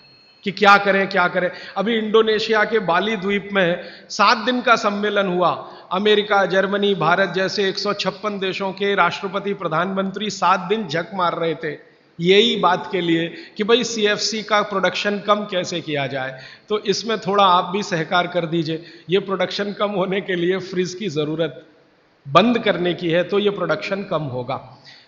Speaker 2: कि क्या करें क्या करें। अभी इंडोनेशिया के बाली द्वीप में 7 दिन का सम्मेलन हुआ। अमेरिका, जर्मनी, भारत जैसे 156 देशों के राष्ट्रपति प्रधानमंत्री 7 दिन झक मार रहे थे यही बात के लिए कि भाई CFC का प्रोडक्शन कम कैसे किया जाए। तो इसमें थोड़ा आप भी सहकार कर दीजिए। ये प्रोडक्शन कम होने के लिए फ्रिज की ज़रूरत बंद करने की है, तो ये प्रोडक्शन कम होगा।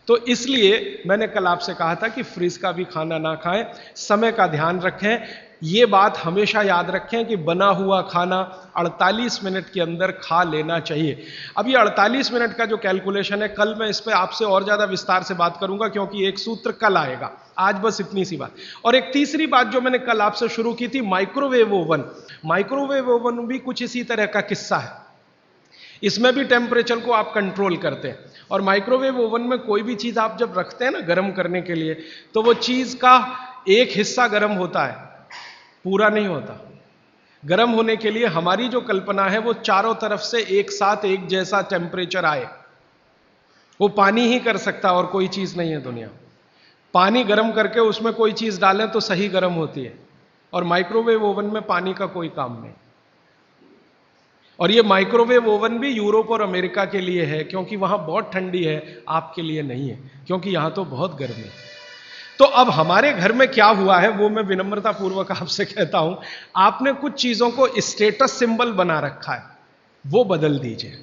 Speaker 2: तो इसलिए मैंने कल आपसे कहा था कि फ्रिज का भी खाना ना खाएं, समय का ध्यान रखें। ये बात हमेशा याद रखें कि बना हुआ खाना 48 मिनट के अंदर खा लेना चाहिए। अब ये 48 मिनट का जो कैलकुलेशन है, कल मैं इस पर आपसे और ज़्यादा विस्तार से बात करूंगा क्योंकि एक सूत्र कल आएगा, आज बस इतनी सी बात। और एक तीसरी बात जो मैंने कल आपसे शुरू की थी, माइक्रोवेव ओवन। माइक्रोवेव ओवन भी कुछ इसी तरह का किस्सा है। इसमें भी टेम्परेचर को आप कंट्रोल करते हैं, और माइक्रोवेव ओवन में कोई भी चीज़ आप जब रखते हैं ना गर्म करने के लिए, तो वो चीज़ का एक हिस्सा गर्म होता है, पूरा नहीं होता। गर्म होने के लिए हमारी जो कल्पना है वो चारों तरफ से एक साथ एक जैसा टेम्परेचर आए, वो पानी ही कर सकता और कोई चीज नहीं है दुनिया। पानी गर्म करके उसमें कोई चीज डालें तो सही गर्म होती है, और माइक्रोवेव ओवन में पानी का कोई काम नहीं। और ये माइक्रोवेव ओवन भी यूरोप और अमेरिका के लिए है, क्योंकि वहां बहुत ठंडी है, आपके लिए नहीं है, क्योंकि यहां तो बहुत गर्मी है। तो अब हमारे घर में क्या हुआ है वो मैं विनम्रता पूर्वक आपसे कहता हूं, आपने कुछ चीजों को स्टेटस सिंबल बना रखा है, वो बदल दीजिए।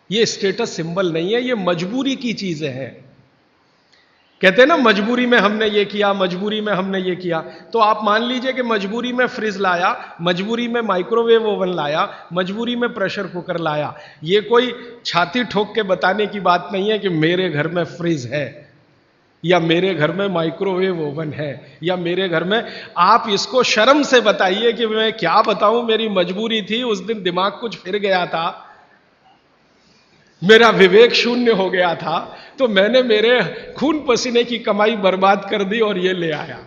Speaker 2: ये स्टेटस सिंबल नहीं है, ये मजबूरी की चीजें हैं। कहते हैं ना मजबूरी में हमने ये किया, मजबूरी में हमने ये किया। तो आप मान लीजिए कि मजबूरी में फ्रिज लाया, मजबूरी में माइक्रोवेव ओवन लाया, मजबूरी में प्रेशर कुकर लाया। ये कोई छाती ठोक के बताने की बात नहीं है कि मेरे घर में फ्रिज है, या मेरे घर में माइक्रोवेव ओवन है, या मेरे घर में। आप इसको शर्म से बताइए कि मैं क्या बताऊं, मेरी मजबूरी थी, उस दिन दिमाग कुछ फिर गया था, मेरा विवेक शून्य हो गया था, तो मैंने मेरे खून पसीने की कमाई बर्बाद कर दी और ये ले आया।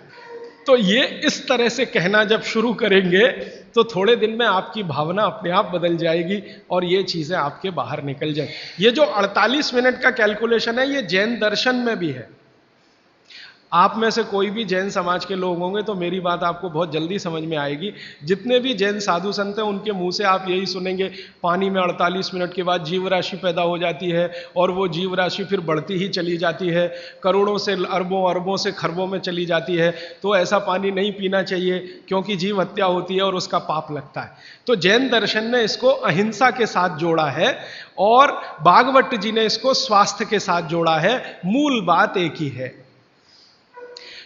Speaker 2: तो ये इस तरह से कहना जब शुरू करेंगे तो थोड़े दिन में आपकी भावना अपने आप बदल जाएगी और ये चीजें आपके बाहर निकल जाएंगी। ये जो 48 मिनट का कैलकुलेशन है, ये जैन दर्शन में भी है। आप में से कोई भी जैन समाज के लोग होंगे तो मेरी बात आपको बहुत जल्दी समझ में आएगी। जितने भी जैन साधु संत हैं उनके मुंह से आप यही सुनेंगे, पानी में 48 मिनट के बाद जीव राशि पैदा हो जाती है और वो जीव राशि फिर बढ़ती ही चली जाती है, करोड़ों से अरबों, अरबों से खरबों में चली जाती है। तो ऐसा पानी नहीं पीना चाहिए क्योंकि जीव हत्या होती है और उसका पाप लगता है। तो जैन दर्शन ने इसको अहिंसा के साथ जोड़ा है और भागवत जी ने इसको स्वास्थ्य के साथ जोड़ा है। मूल बात एक ही है।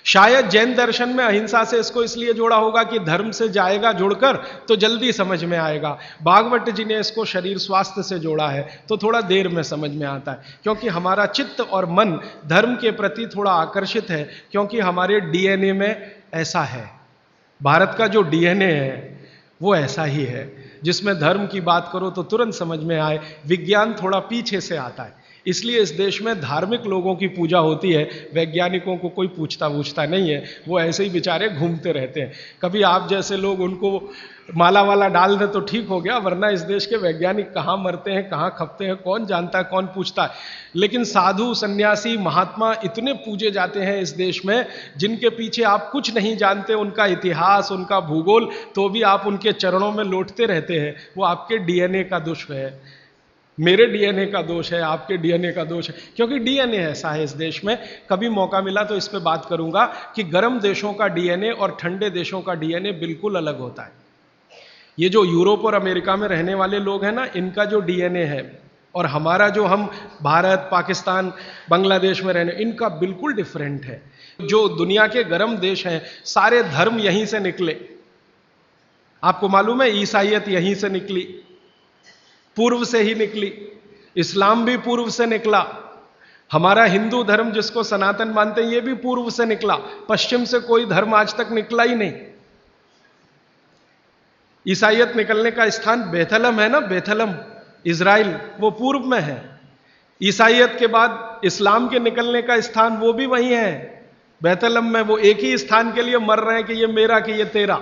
Speaker 2: शायद जैन दर्शन में अहिंसा से इसको इसलिए जोड़ा होगा कि धर्म से जाएगा जुड़कर तो जल्दी समझ में आएगा। भागवत जी ने इसको शरीर स्वास्थ्य से जोड़ा है तो थोड़ा देर में समझ में आता है, क्योंकि हमारा चित्त और मन धर्म के प्रति थोड़ा आकर्षित है, क्योंकि हमारे डीएनए में ऐसा है। भारत का जो डीएनए है वो ऐसा ही है, जिसमें धर्म की बात करो तो तुरंत समझ में आए। विज्ञान थोड़ा पीछे से आता है, इसलिए इस देश में धार्मिक लोगों की पूजा होती है, वैज्ञानिकों को कोई पूछता नहीं है, वो ऐसे ही बेचारे घूमते रहते हैं। कभी आप जैसे लोग उनको माला वाला डाल दे तो ठीक हो गया, वरना इस देश के वैज्ञानिक कहाँ मरते हैं, कहाँ खपते हैं, कौन जानता है, कौन पूछता है। लेकिन साधु, सन्यासी, महात्मा इतने पूजे जाते हैं इस देश में, जिनके पीछे आप कुछ नहीं जानते, उनका इतिहास, उनका भूगोल, तो भी आप उनके चरणों में लौटते रहते हैं। वो आपके डीएनए का दोष है, मेरे डीएनए का दोष है, आपके डीएनए का दोष है, क्योंकि डीएनए ऐसा है इस देश में। कभी मौका मिला तो इस पे बात करूंगा कि गर्म देशों का डीएनए और ठंडे देशों का डीएनए बिल्कुल अलग होता है। ये जो यूरोप और अमेरिका में रहने वाले लोग हैं ना, इनका जो डीएनए है और हमारा जो हम भारत, पाकिस्तान, बांग्लादेश में रहने, इनका बिल्कुल डिफरेंट है। जो दुनिया के गर्म देश हैं, सारे धर्म यहीं से निकले। आपको मालूम है ईसाइयत यहीं से निकली, पूर्व से ही निकली, इस्लाम भी पूर्व से निकला, हमारा हिंदू धर्म जिसको सनातन मानते हैं ये भी पूर्व से निकला। पश्चिम से कोई धर्म आज तक निकला ही नहीं। ईसाइयत निकलने का स्थान बेथलम है ना, बेथलम इजराइल, वो पूर्व में है। ईसाइयत के बाद इस्लाम के निकलने का स्थान वो भी वही है, बेथलम में। वो एक ही स्थान के लिए मर रहे हैं कि ये मेरा, कि ये तेरा,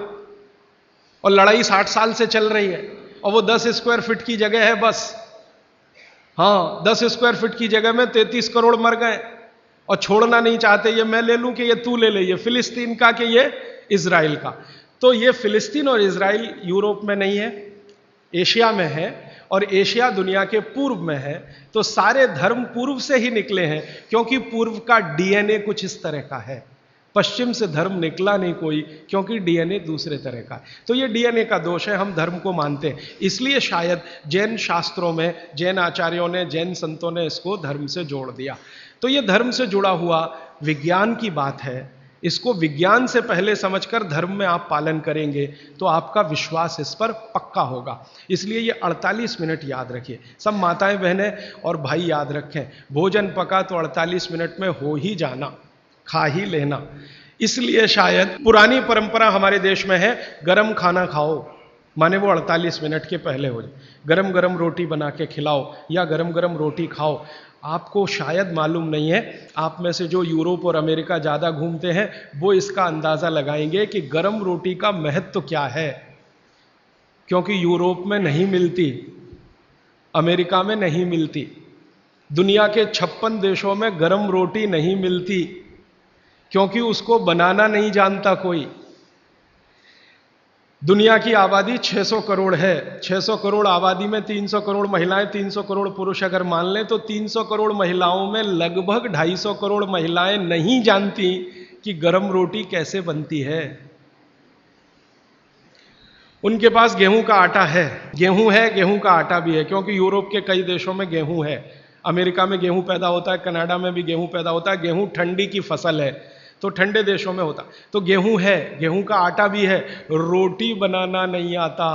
Speaker 2: और लड़ाई 60 साल से चल रही है। और वो 10 स्क्वायर फीट की जगह है बस। हाँ, 10 स्क्वायर फीट की जगह में 33 करोड़ मर गए और छोड़ना नहीं चाहते। ये मैं ले लूं कि ये तू ले ले, ये फिलिस्तीन का कि ये इजराइल का। तो ये फिलिस्तीन और इजराइल यूरोप में नहीं है, एशिया में है, और एशिया दुनिया के पूर्व में है। तो सारे धर्म पूर्व से ही निकले हैं, क्योंकि पूर्व का डीएनए कुछ इस तरह का है। पश्चिम से धर्म निकला नहीं कोई, क्योंकि डीएनए दूसरे तरह का है। तो ये डीएनए का दोष है, हम धर्म को मानते हैं। इसलिए शायद जैन शास्त्रों में, जैन आचार्यों ने, जैन संतों ने इसको धर्म से जोड़ दिया। तो ये धर्म से जुड़ा हुआ विज्ञान की बात है। इसको विज्ञान से पहले समझकर धर्म में आप पालन करेंगे तो आपका विश्वास इस पर पक्का होगा। इसलिए ये 48 मिनट याद रखिए। सब माताएं, बहनें और भाई याद रखें, भोजन पका तो 48 मिनट में हो ही जाना, खा ही लेना। इसलिए शायद पुरानी परंपरा हमारे देश में है, गरम खाना खाओ, माने वो 48 मिनट के पहले हो जाए। गरम गरम रोटी बना के खिलाओ या गरम गरम रोटी खाओ। आपको शायद मालूम नहीं है, आप में से जो यूरोप और अमेरिका ज़्यादा घूमते हैं वो इसका अंदाज़ा लगाएंगे कि गरम रोटी का महत्व क्या है। क्योंकि यूरोप में नहीं मिलती, अमेरिका में नहीं मिलती, दुनिया के 56 देशों में गरम रोटी नहीं मिलती, क्योंकि उसको बनाना नहीं जानता कोई। दुनिया की आबादी 600 करोड़ है, 600 करोड़ आबादी में 300 करोड़ महिलाएं, 300 करोड़ पुरुष अगर मान लें तो 300 करोड़ महिलाओं में लगभग 250 करोड़ महिलाएं नहीं जानती कि गरम रोटी कैसे बनती है। उनके पास गेहूं का आटा है, गेहूं का आटा भी है, क्योंकि यूरोप के कई देशों में गेहूं है, अमेरिका में गेहूं पैदा होता है, कनाडा में भी गेहूं पैदा होता है। गेहूं ठंडी की फसल है तो ठंडे देशों में होता, तो गेहूं है, गेहूं का आटा भी है, रोटी बनाना नहीं आता।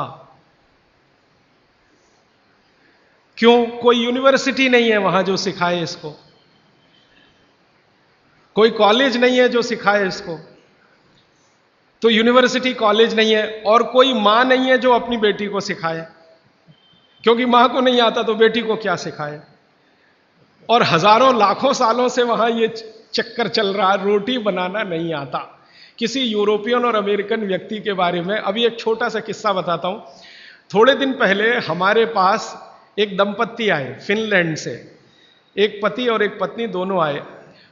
Speaker 2: क्यों? कोई यूनिवर्सिटी नहीं है वहां जो सिखाए इसको, कोई कॉलेज नहीं है जो सिखाए इसको, तो यूनिवर्सिटी कॉलेज नहीं है, और कोई मां नहीं है जो अपनी बेटी को सिखाए, क्योंकि मां को नहीं आता तो बेटी को क्या सिखाए। और हजारों लाखों सालों से वहां ये चक्कर चल रहा है, रोटी बनाना नहीं आता। किसी यूरोपियन और अमेरिकन व्यक्ति के बारे में अभी एक छोटा सा किस्सा बताता हूं। थोड़े दिन पहले हमारे पास एक दंपत्ति आए फिनलैंड से, एक पति और एक पत्नी दोनों आए।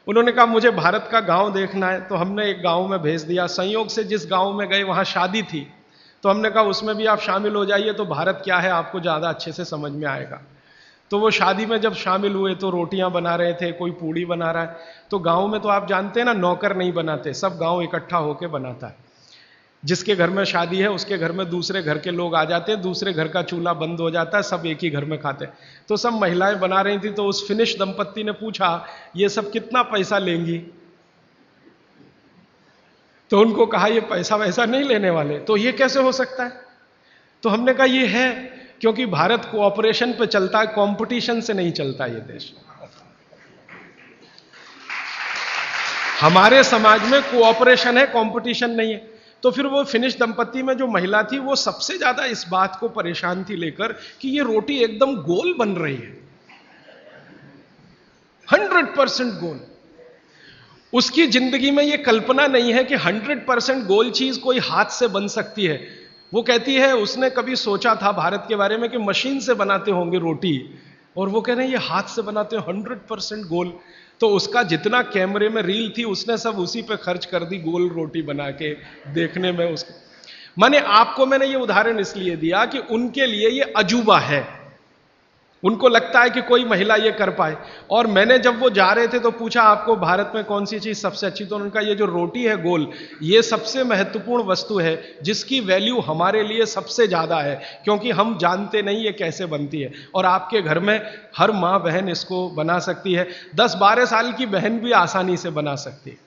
Speaker 2: उन्होंने कहा मुझे भारत का गांव देखना है, तो हमने एक गांव में भेज दिया। संयोग से जिस गांव में गए वहां शादी थी, तो हमने कहा उसमें भी आप शामिल हो जाइए, तो भारत क्या है आपको ज्यादा अच्छे से समझ में आएगा। तो वो शादी में जब शामिल हुए तो रोटियां बना रहे थे, कोई पूड़ी बना रहा है। तो गांव में तो आप जानते हैं ना, नौकर नहीं बनाते, सब गांव इकट्ठा होकर बनाता है। जिसके घर में शादी है उसके घर में दूसरे घर के लोग आ जाते हैं, दूसरे घर का चूल्हा बंद हो जाता है, सब एक ही घर में खाते हैं। तो सब महिलाएं बना रही थी, तो उस फिनिश दंपत्ति ने पूछा ये सब कितना पैसा लेंगी? तो उनको कहा ये पैसा वैसा नहीं लेने वाले। तो ये कैसे हो सकता है? तो हमने कहा ये है क्योंकि भारत कोऑपरेशन पे चलता है, कंपटीशन से नहीं चलता ये देश। हमारे समाज में कोऑपरेशन है, कंपटीशन नहीं है। तो फिर वो फिनिश दंपत्ति में जो महिला थी वो सबसे ज्यादा इस बात को परेशान थी लेकर कि ये रोटी एकदम गोल बन रही है, 100% गोल। उसकी जिंदगी में ये कल्पना नहीं है कि 100% गोल चीज कोई हाथ से बन सकती है। वो कहती है उसने कभी सोचा था भारत के बारे में कि मशीन से बनाते होंगे रोटी, और वो कह रहे हैं ये हाथ से बनाते हैं 100% गोल। तो उसका जितना कैमरे में रील थी उसने सब उसी पे खर्च कर दी, गोल रोटी बना के देखने में उसको। माने आपको मैंने ये उदाहरण इसलिए दिया कि उनके लिए ये अजूबा है, उनको लगता है कि कोई महिला ये कर पाए। और मैंने जब वो जा रहे थे तो पूछा आपको भारत में कौन सी चीज सबसे अच्छी, तो उनका ये जो रोटी है गोल, ये सबसे महत्वपूर्ण वस्तु है जिसकी वैल्यू हमारे लिए सबसे ज्यादा है, क्योंकि हम जानते नहीं ये कैसे बनती है। और आपके घर में हर माँ बहन इसको बना सकती है, 10-12 साल की बहन भी आसानी से बना सकती है।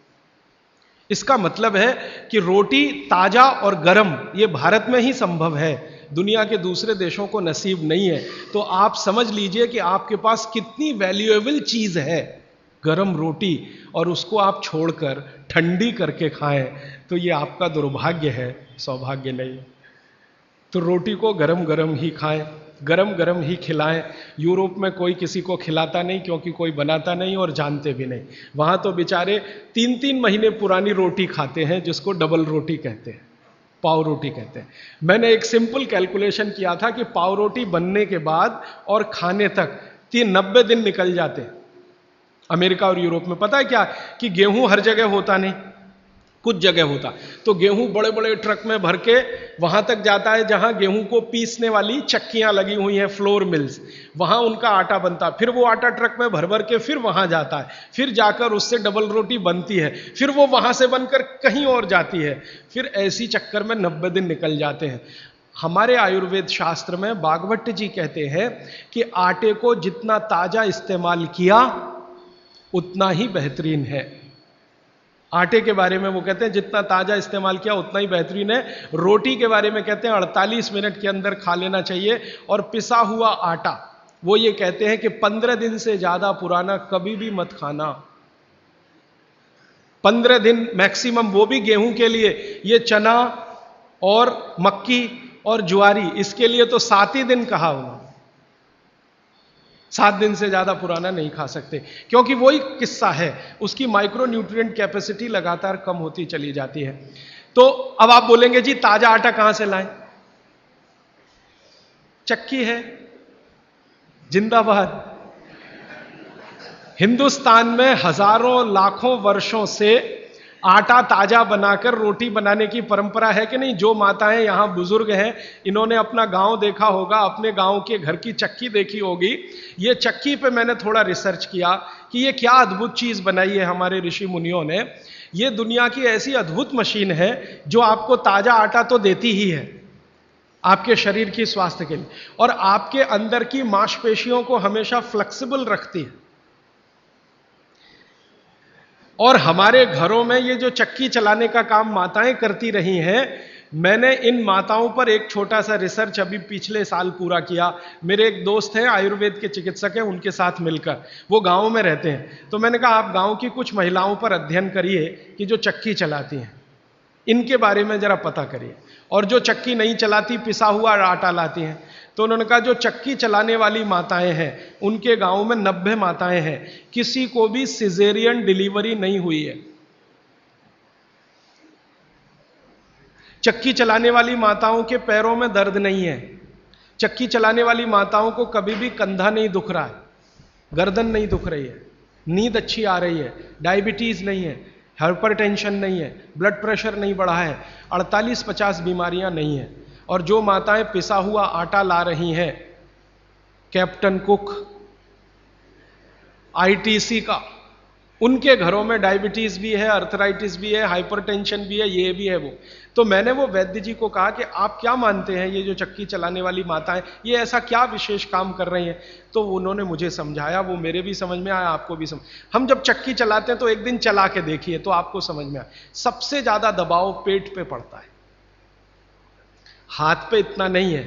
Speaker 2: इसका मतलब है कि रोटी ताजा और गर्म ये भारत में ही संभव है, दुनिया के दूसरे देशों को नसीब नहीं है। तो आप समझ लीजिए कि आपके पास कितनी वैल्यूएबल चीज है गरम रोटी, और उसको आप छोड़कर ठंडी करके खाएं तो ये आपका दुर्भाग्य है, सौभाग्य नहीं। तो रोटी को गरम गरम ही खाएं, गरम गरम ही खिलाएं। यूरोप में कोई किसी को खिलाता नहीं क्योंकि कोई बनाता नहीं और जानते भी नहीं। वहां तो बेचारे 3-3 महीने पुरानी रोटी खाते हैं जिसको डबल रोटी कहते हैं, पाव रोटी कहते हैं। मैंने एक सिंपल कैलकुलेशन किया था कि पाव रोटी बनने के बाद और खाने तक 90 दिन निकल जाते हैं अमेरिका और यूरोप में। पता है क्या कि गेहूं हर जगह होता नहीं, कुछ जगह होता, तो गेहूं बड़े बड़े ट्रक में भर के वहां तक जाता है जहां गेहूं को पीसने वाली चक्कियां लगी हुई हैं, फ्लोर मिल्स, वहां उनका आटा बनता है। फिर वो आटा ट्रक में भर भर के फिर वहां जाता है, फिर जाकर उससे डबल रोटी बनती है, फिर वो वहां से बनकर कहीं और जाती है, फिर ऐसी चक्कर में 90 दिन निकल जाते हैं। हमारे आयुर्वेद शास्त्र में भागवत जी कहते हैं कि आटे को जितना ताजा इस्तेमाल किया उतना ही बेहतरीन है। आटे के बारे में वो कहते हैं जितना ताजा इस्तेमाल किया उतना ही बेहतरीन है। रोटी के बारे में कहते हैं 48 मिनट के अंदर खा लेना चाहिए। और पिसा हुआ आटा वो ये कहते हैं कि 15 दिन से ज्यादा पुराना कभी भी मत खाना, 15 दिन मैक्सिमम, वो भी गेहूं के लिए। ये चना और मक्की और ज्वारी इसके लिए तो 7 ही दिन कहा उन्होंने, 7 दिन से ज्यादा पुराना नहीं खा सकते, क्योंकि वही किस्सा है, उसकी माइक्रो न्यूट्रिएंट कैपेसिटी लगातार कम होती चली जाती है। तो अब आप बोलेंगे जी ताजा आटा कहां से लाएं? चक्की है, जिंदाबाद। हिंदुस्तान में हजारों लाखों वर्षों से आटा ताजा बनाकर रोटी बनाने की परंपरा है कि नहीं? जो माताएं यहां बुजुर्ग हैं, इन्होंने अपना गांव देखा होगा, अपने गांव के घर की चक्की देखी होगी। ये चक्की पे मैंने थोड़ा रिसर्च किया कि ये क्या अद्भुत चीज बनाई है हमारे ऋषि मुनियों ने। ये दुनिया की ऐसी अद्भुत मशीन है जो आपको ताजा आटा तो देती ही है आपके शरीर की स्वास्थ्य के लिए, और आपके अंदर की मांसपेशियों को हमेशा फ्लेक्सिबल रखती है। और हमारे घरों में ये जो चक्की चलाने का काम माताएं करती रही हैं, मैंने इन माताओं पर एक छोटा सा रिसर्च अभी पिछले साल पूरा किया। मेरे एक दोस्त हैं, आयुर्वेद के चिकित्सक हैं, उनके साथ मिलकर, वो गांव में रहते हैं। तो मैंने कहा आप गांव की कुछ महिलाओं पर अध्ययन करिए कि जो चक्की चलाती हैं, इनके बारे में जरा पता करिए। और जो चक्की नहीं चलाती, पिसा हुआ आटा लाती हैं। तो उन्होंने कहा जो चक्की चलाने वाली माताएं हैं, उनके गांव में 90 माताएं हैं, किसी को भी सिजेरियन डिलीवरी नहीं हुई है। चक्की चलाने वाली माताओं के पैरों में दर्द नहीं है। चक्की चलाने वाली माताओं को कभी भी कंधा नहीं दुख रहा है, गर्दन नहीं दुख रही है, नींद अच्छी आ रही है, डायबिटीज नहीं है, हाइपरटेंशन नहीं है, ब्लड प्रेशर नहीं बढ़ा है, 48-50 बीमारियां नहीं है। और जो माताएं पिसा हुआ आटा ला रही हैं, कैप्टन कुक, आईटीसी का, उनके घरों में डायबिटीज भी है, अर्थराइटिस भी है, हाइपरटेंशन भी है, ये भी है वो। तो मैंने वो वैद्य जी को कहा कि आप क्या मानते हैं ये जो चक्की चलाने वाली माताएं, ये ऐसा क्या विशेष काम कर रही हैं? तो उन्होंने मुझे समझाया, वो मेरे भी समझ में आया, आपको भी समझ। हम जब चक्की चलाते हैं तो एक दिन चला के देखिए तो आपको समझ में आए। सबसे ज्यादा दबाव पेट पे पड़ता है, हाथ पे इतना नहीं है,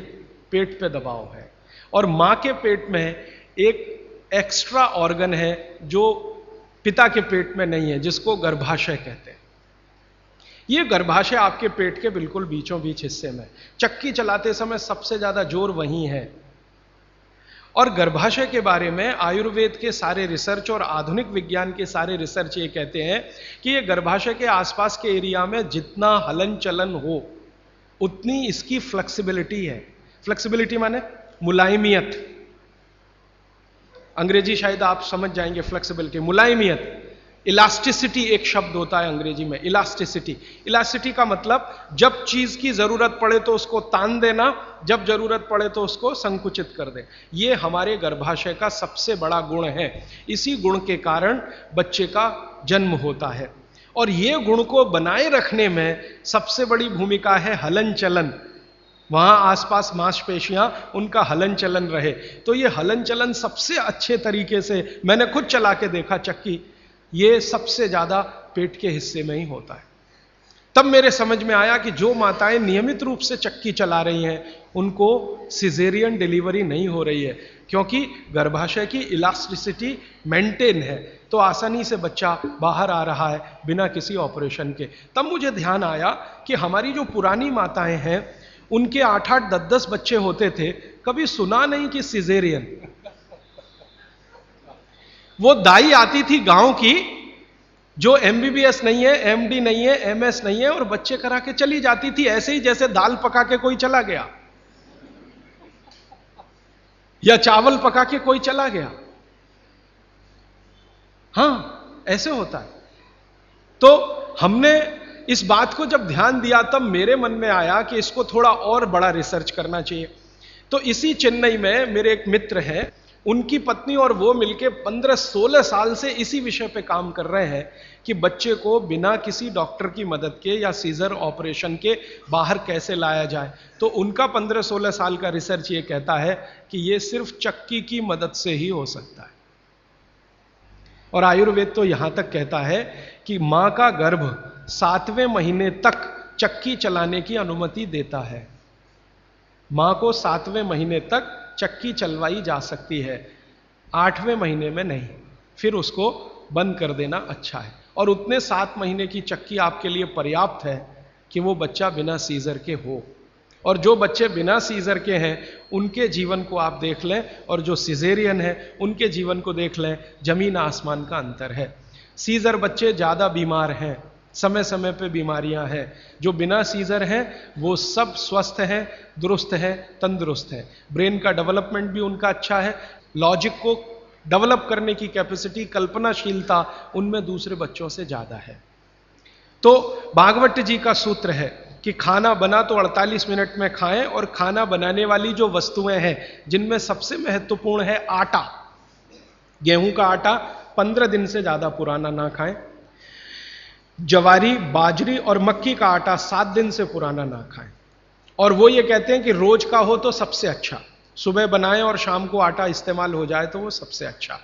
Speaker 2: पेट पे दबाव है। और मां के पेट में एक एक्स्ट्रा ऑर्गन है जो पिता के पेट में नहीं है, जिसको गर्भाशय कहते हैं। ये गर्भाशय आपके पेट के बिल्कुल बीचों बीच हिस्से में, चक्की चलाते समय सबसे ज्यादा जोर वहीं है। और गर्भाशय के बारे में आयुर्वेद के सारे रिसर्च और आधुनिक विज्ञान के सारे रिसर्च ये कहते हैं कि ये गर्भाशय के आसपास के एरिया में जितना हलन चलन हो, उतनी इसकी फ्लेक्सिबिलिटी है। फ्लेक्सिबिलिटी माने मुलायमियत, अंग्रेजी शायद आप समझ जाएंगे। फ्लेक्सिबिलिटी, मुलायमियत, इलास्टिसिटी एक शब्द होता है अंग्रेजी में, इलास्टिसिटी। इलास्टिसिटी का मतलब जब चीज की जरूरत पड़े तो उसको तान देना, जब जरूरत पड़े तो उसको संकुचित कर दे। ये हमारे गर्भाशय का सबसे बड़ा गुण है। इसी गुण के कारण बच्चे का जन्म होता है। और ये गुण को बनाए रखने में सबसे बड़ी भूमिका है हलन चलन। वहां आसपास मांसपेशियां, उनका हलन चलन रहे। तो ये हलन चलन सबसे अच्छे तरीके से, मैंने खुद चला के देखा चक्की, ये सबसे ज्यादा पेट के हिस्से में ही होता है। तब मेरे समझ में आया कि जो माताएं नियमित रूप से चक्की चला रही हैं, उनको सिजेरियन डिलीवरी नहीं हो रही है, क्योंकि गर्भाशय की इलास्टिसिटी मेंटेन है, तो आसानी से बच्चा बाहर आ रहा है बिना किसी ऑपरेशन के। तब मुझे ध्यान आया कि हमारी जो पुरानी माताएं हैं, उनके 8-8, 10-10 बच्चे होते थे, कभी सुना नहीं कि सिजेरियन। वो दाई आती थी गांव की, जो एमबीबीएस नहीं है, एमडी नहीं है, एमएस नहीं है, और बच्चे करा के चली जाती थी, ऐसे ही जैसे दाल पका के कोई चला गया या चावल पका के कोई चला गया। हां, ऐसे होता है। तो हमने इस बात को जब ध्यान दिया, तब मेरे मन में आया कि इसको थोड़ा और बड़ा रिसर्च करना चाहिए। तो इसी चेन्नई में मेरे एक मित्र हैं, उनकी पत्नी और वो मिलके 15-16 साल से इसी विषय पे काम कर रहे हैं कि बच्चे को बिना किसी डॉक्टर की मदद के या सीजर ऑपरेशन के बाहर कैसे लाया जाए। तो उनका 15-16 साल का रिसर्च ये कहता है कि ये सिर्फ चक्की की मदद से ही हो सकता है। और आयुर्वेद तो यहां तक कहता है कि मां का गर्भ 7वें महीने तक चक्की चलाने की अनुमति देता है। मां को 7वें महीने तक चक्की चलवाई जा सकती है, 8वें महीने में नहीं, फिर उसको बंद कर देना अच्छा है। और उतने 7 महीने की चक्की आपके लिए पर्याप्त है कि वो बच्चा बिना सीजर के हो। और जो बच्चे बिना सीजर के हैं, उनके जीवन को आप देख लें, और जो सिजेरियन है उनके जीवन को देख लें, जमीन आसमान का अंतर है। सीजर बच्चे ज्यादा बीमार हैं, समय समय पे बीमारियां हैं। जो बिना सीजर हैं वो सब स्वस्थ हैं, दुरुस्त हैं, तंदुरुस्त हैं। ब्रेन का डेवलपमेंट भी उनका अच्छा है, लॉजिक को डेवलप करने की कैपेसिटी, कल्पनाशीलता उनमें दूसरे बच्चों से ज्यादा है। तो भागवत जी का सूत्र है कि खाना बना तो 48 मिनट में खाएं, और खाना बनाने वाली जो वस्तुएं हैं जिनमें सबसे महत्वपूर्ण है आटा, गेहूं का आटा 15 दिन से ज्यादा पुराना ना खाएं, जवारी, बाजरी और मक्की का आटा 7 दिन से पुराना ना खाएं। और वो ये कहते हैं कि रोज का हो तो सबसे अच्छा, सुबह बनाएं और शाम को आटा इस्तेमाल हो जाए तो वो सबसे अच्छा,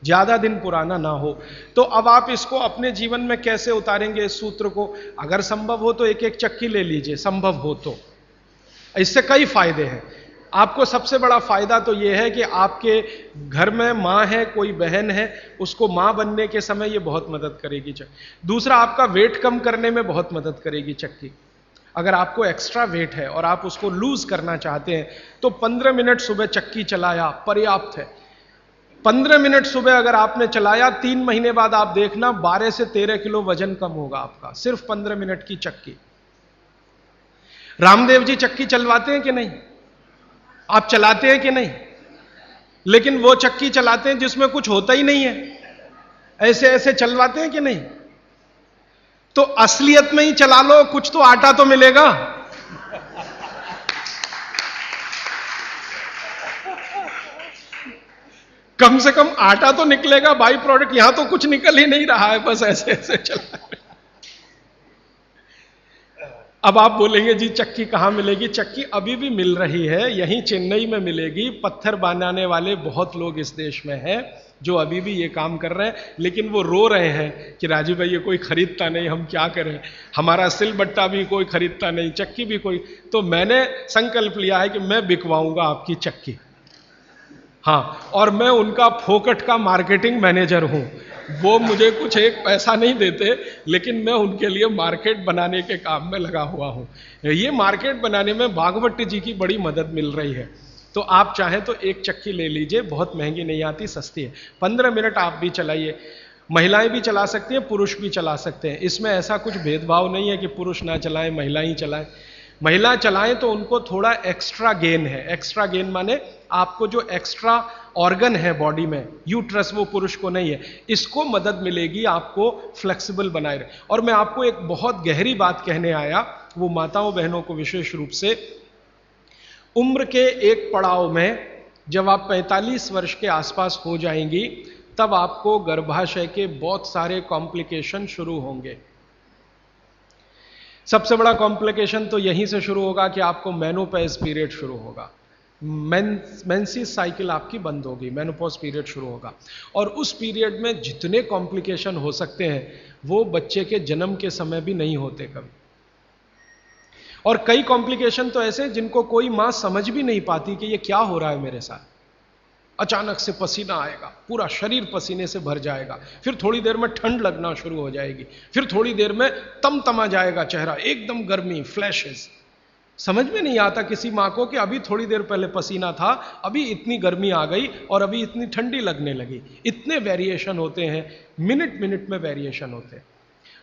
Speaker 2: ज्यादा दिन पुराना ना हो। तो अब आप इसको अपने जीवन में कैसे उतारेंगे इस सूत्र को? अगर संभव हो तो एक एक चक्की ले लीजिए, संभव हो तो। इससे कई फायदे हैं। आपको सबसे बड़ा फायदा तो यह है कि आपके घर में मां है, कोई बहन है, उसको मां बनने के समय ये बहुत मदद करेगी चक्की। दूसरा, आपका वेट कम करने में बहुत मदद करेगी चक्की। अगर आपको एक्स्ट्रा वेट है और आप उसको लूज करना चाहते हैं तो 15 मिनट सुबह चक्की चलाया पर्याप्त है। 15 मिनट सुबह अगर आपने चलाया, 3 महीने बाद आप देखना 12 से 13 किलो वजन कम होगा आपका, सिर्फ 15 मिनट की चक्की। रामदेव जी चक्की चलवाते हैं कि नहीं? आप चलाते हैं कि नहीं? लेकिन वो चक्की चलाते हैं जिसमें कुछ होता ही नहीं है, ऐसे ऐसे चलवाते हैं कि नहीं? तो असलियत में ही चला लो, कुछ तो आटा तो मिलेगा। कम से कम आटा तो निकलेगा, बाई प्रोडक्ट। यहां तो कुछ निकल ही नहीं रहा है, बस ऐसे ऐसे चला। अब आप बोलेंगे जी चक्की कहां मिलेगी? चक्की अभी भी मिल रही है, यहीं चेन्नई में मिलेगी। पत्थर बनाने वाले बहुत लोग इस देश में हैं जो अभी भी ये काम कर रहे हैं, लेकिन वो रो रहे हैं कि राजीव भाई ये कोई खरीदता नहीं, हम क्या करें, हमारा सिलबट्टा भी कोई खरीदता नहीं, चक्की भी कोई। तो मैंने संकल्प लिया है कि मैं बिकवाऊंगा आपकी चक्की। हाँ, और मैं उनका फोकट का मार्केटिंग मैनेजर हूं। वो मुझे कुछ एक पैसा नहीं देते, लेकिन मैं उनके लिए मार्केट बनाने के काम में लगा हुआ हूं। ये मार्केट बनाने में भागवत जी की बड़ी मदद मिल रही है। तो आप चाहें तो एक चक्की ले लीजिए, बहुत महंगी नहीं आती, सस्ती है। 15 मिनट आप भी चलाइए, महिलाएं भी चला सकती हैं, पुरुष भी चला सकते हैं। इसमें ऐसा कुछ भेदभाव नहीं है कि पुरुष ना चलाएं महिला ही चलाएं। महिला चलाएं तो उनको थोड़ा एक्स्ट्रा गेन है। एक्स्ट्रा गेन माने आपको जो एक्स्ट्रा ऑर्गन है बॉडी में, यूट्रस, वो पुरुष को नहीं है, इसको मदद मिलेगी आपको फ्लेक्सिबल बनाए रहे। और मैं आपको एक बहुत गहरी बात कहने आया, वो माताओं बहनों को विशेष रूप से, उम्र के एक पड़ाव में जब आप 45 वर्ष के आसपास हो जाएंगी, तब आपको गर्भाशय के बहुत सारे कॉम्प्लिकेशन शुरू होंगे। सबसे बड़ा कॉम्प्लिकेशन तो यहीं से शुरू होगा कि आपको मेनोपॉज पीरियड शुरू होगा, मेंसेस साइकिल आपकी बंद होगी, मेनोपॉज पीरियड शुरू होगा। और उस पीरियड में जितने कॉम्प्लिकेशन हो सकते हैं वो बच्चे के जन्म के समय भी नहीं होते कभी। और कई कॉम्प्लिकेशन तो ऐसे जिनको कोई मां समझ भी नहीं पाती कि ये क्या हो रहा है मेरे साथ। अचानक से पसीना आएगा, पूरा शरीर पसीने से भर जाएगा, फिर थोड़ी देर में ठंड लगना शुरू हो जाएगी, फिर थोड़ी देर में तमतमा जाएगा चेहरा, एकदम गर्मी, फ्लैशेस। समझ में नहीं आता किसी मां को कि अभी थोड़ी देर पहले पसीना था, अभी इतनी गर्मी आ गई और अभी इतनी ठंडी लगने लगी। इतने वेरिएशन होते हैं, मिनट मिनट में वेरिएशन होते हैं।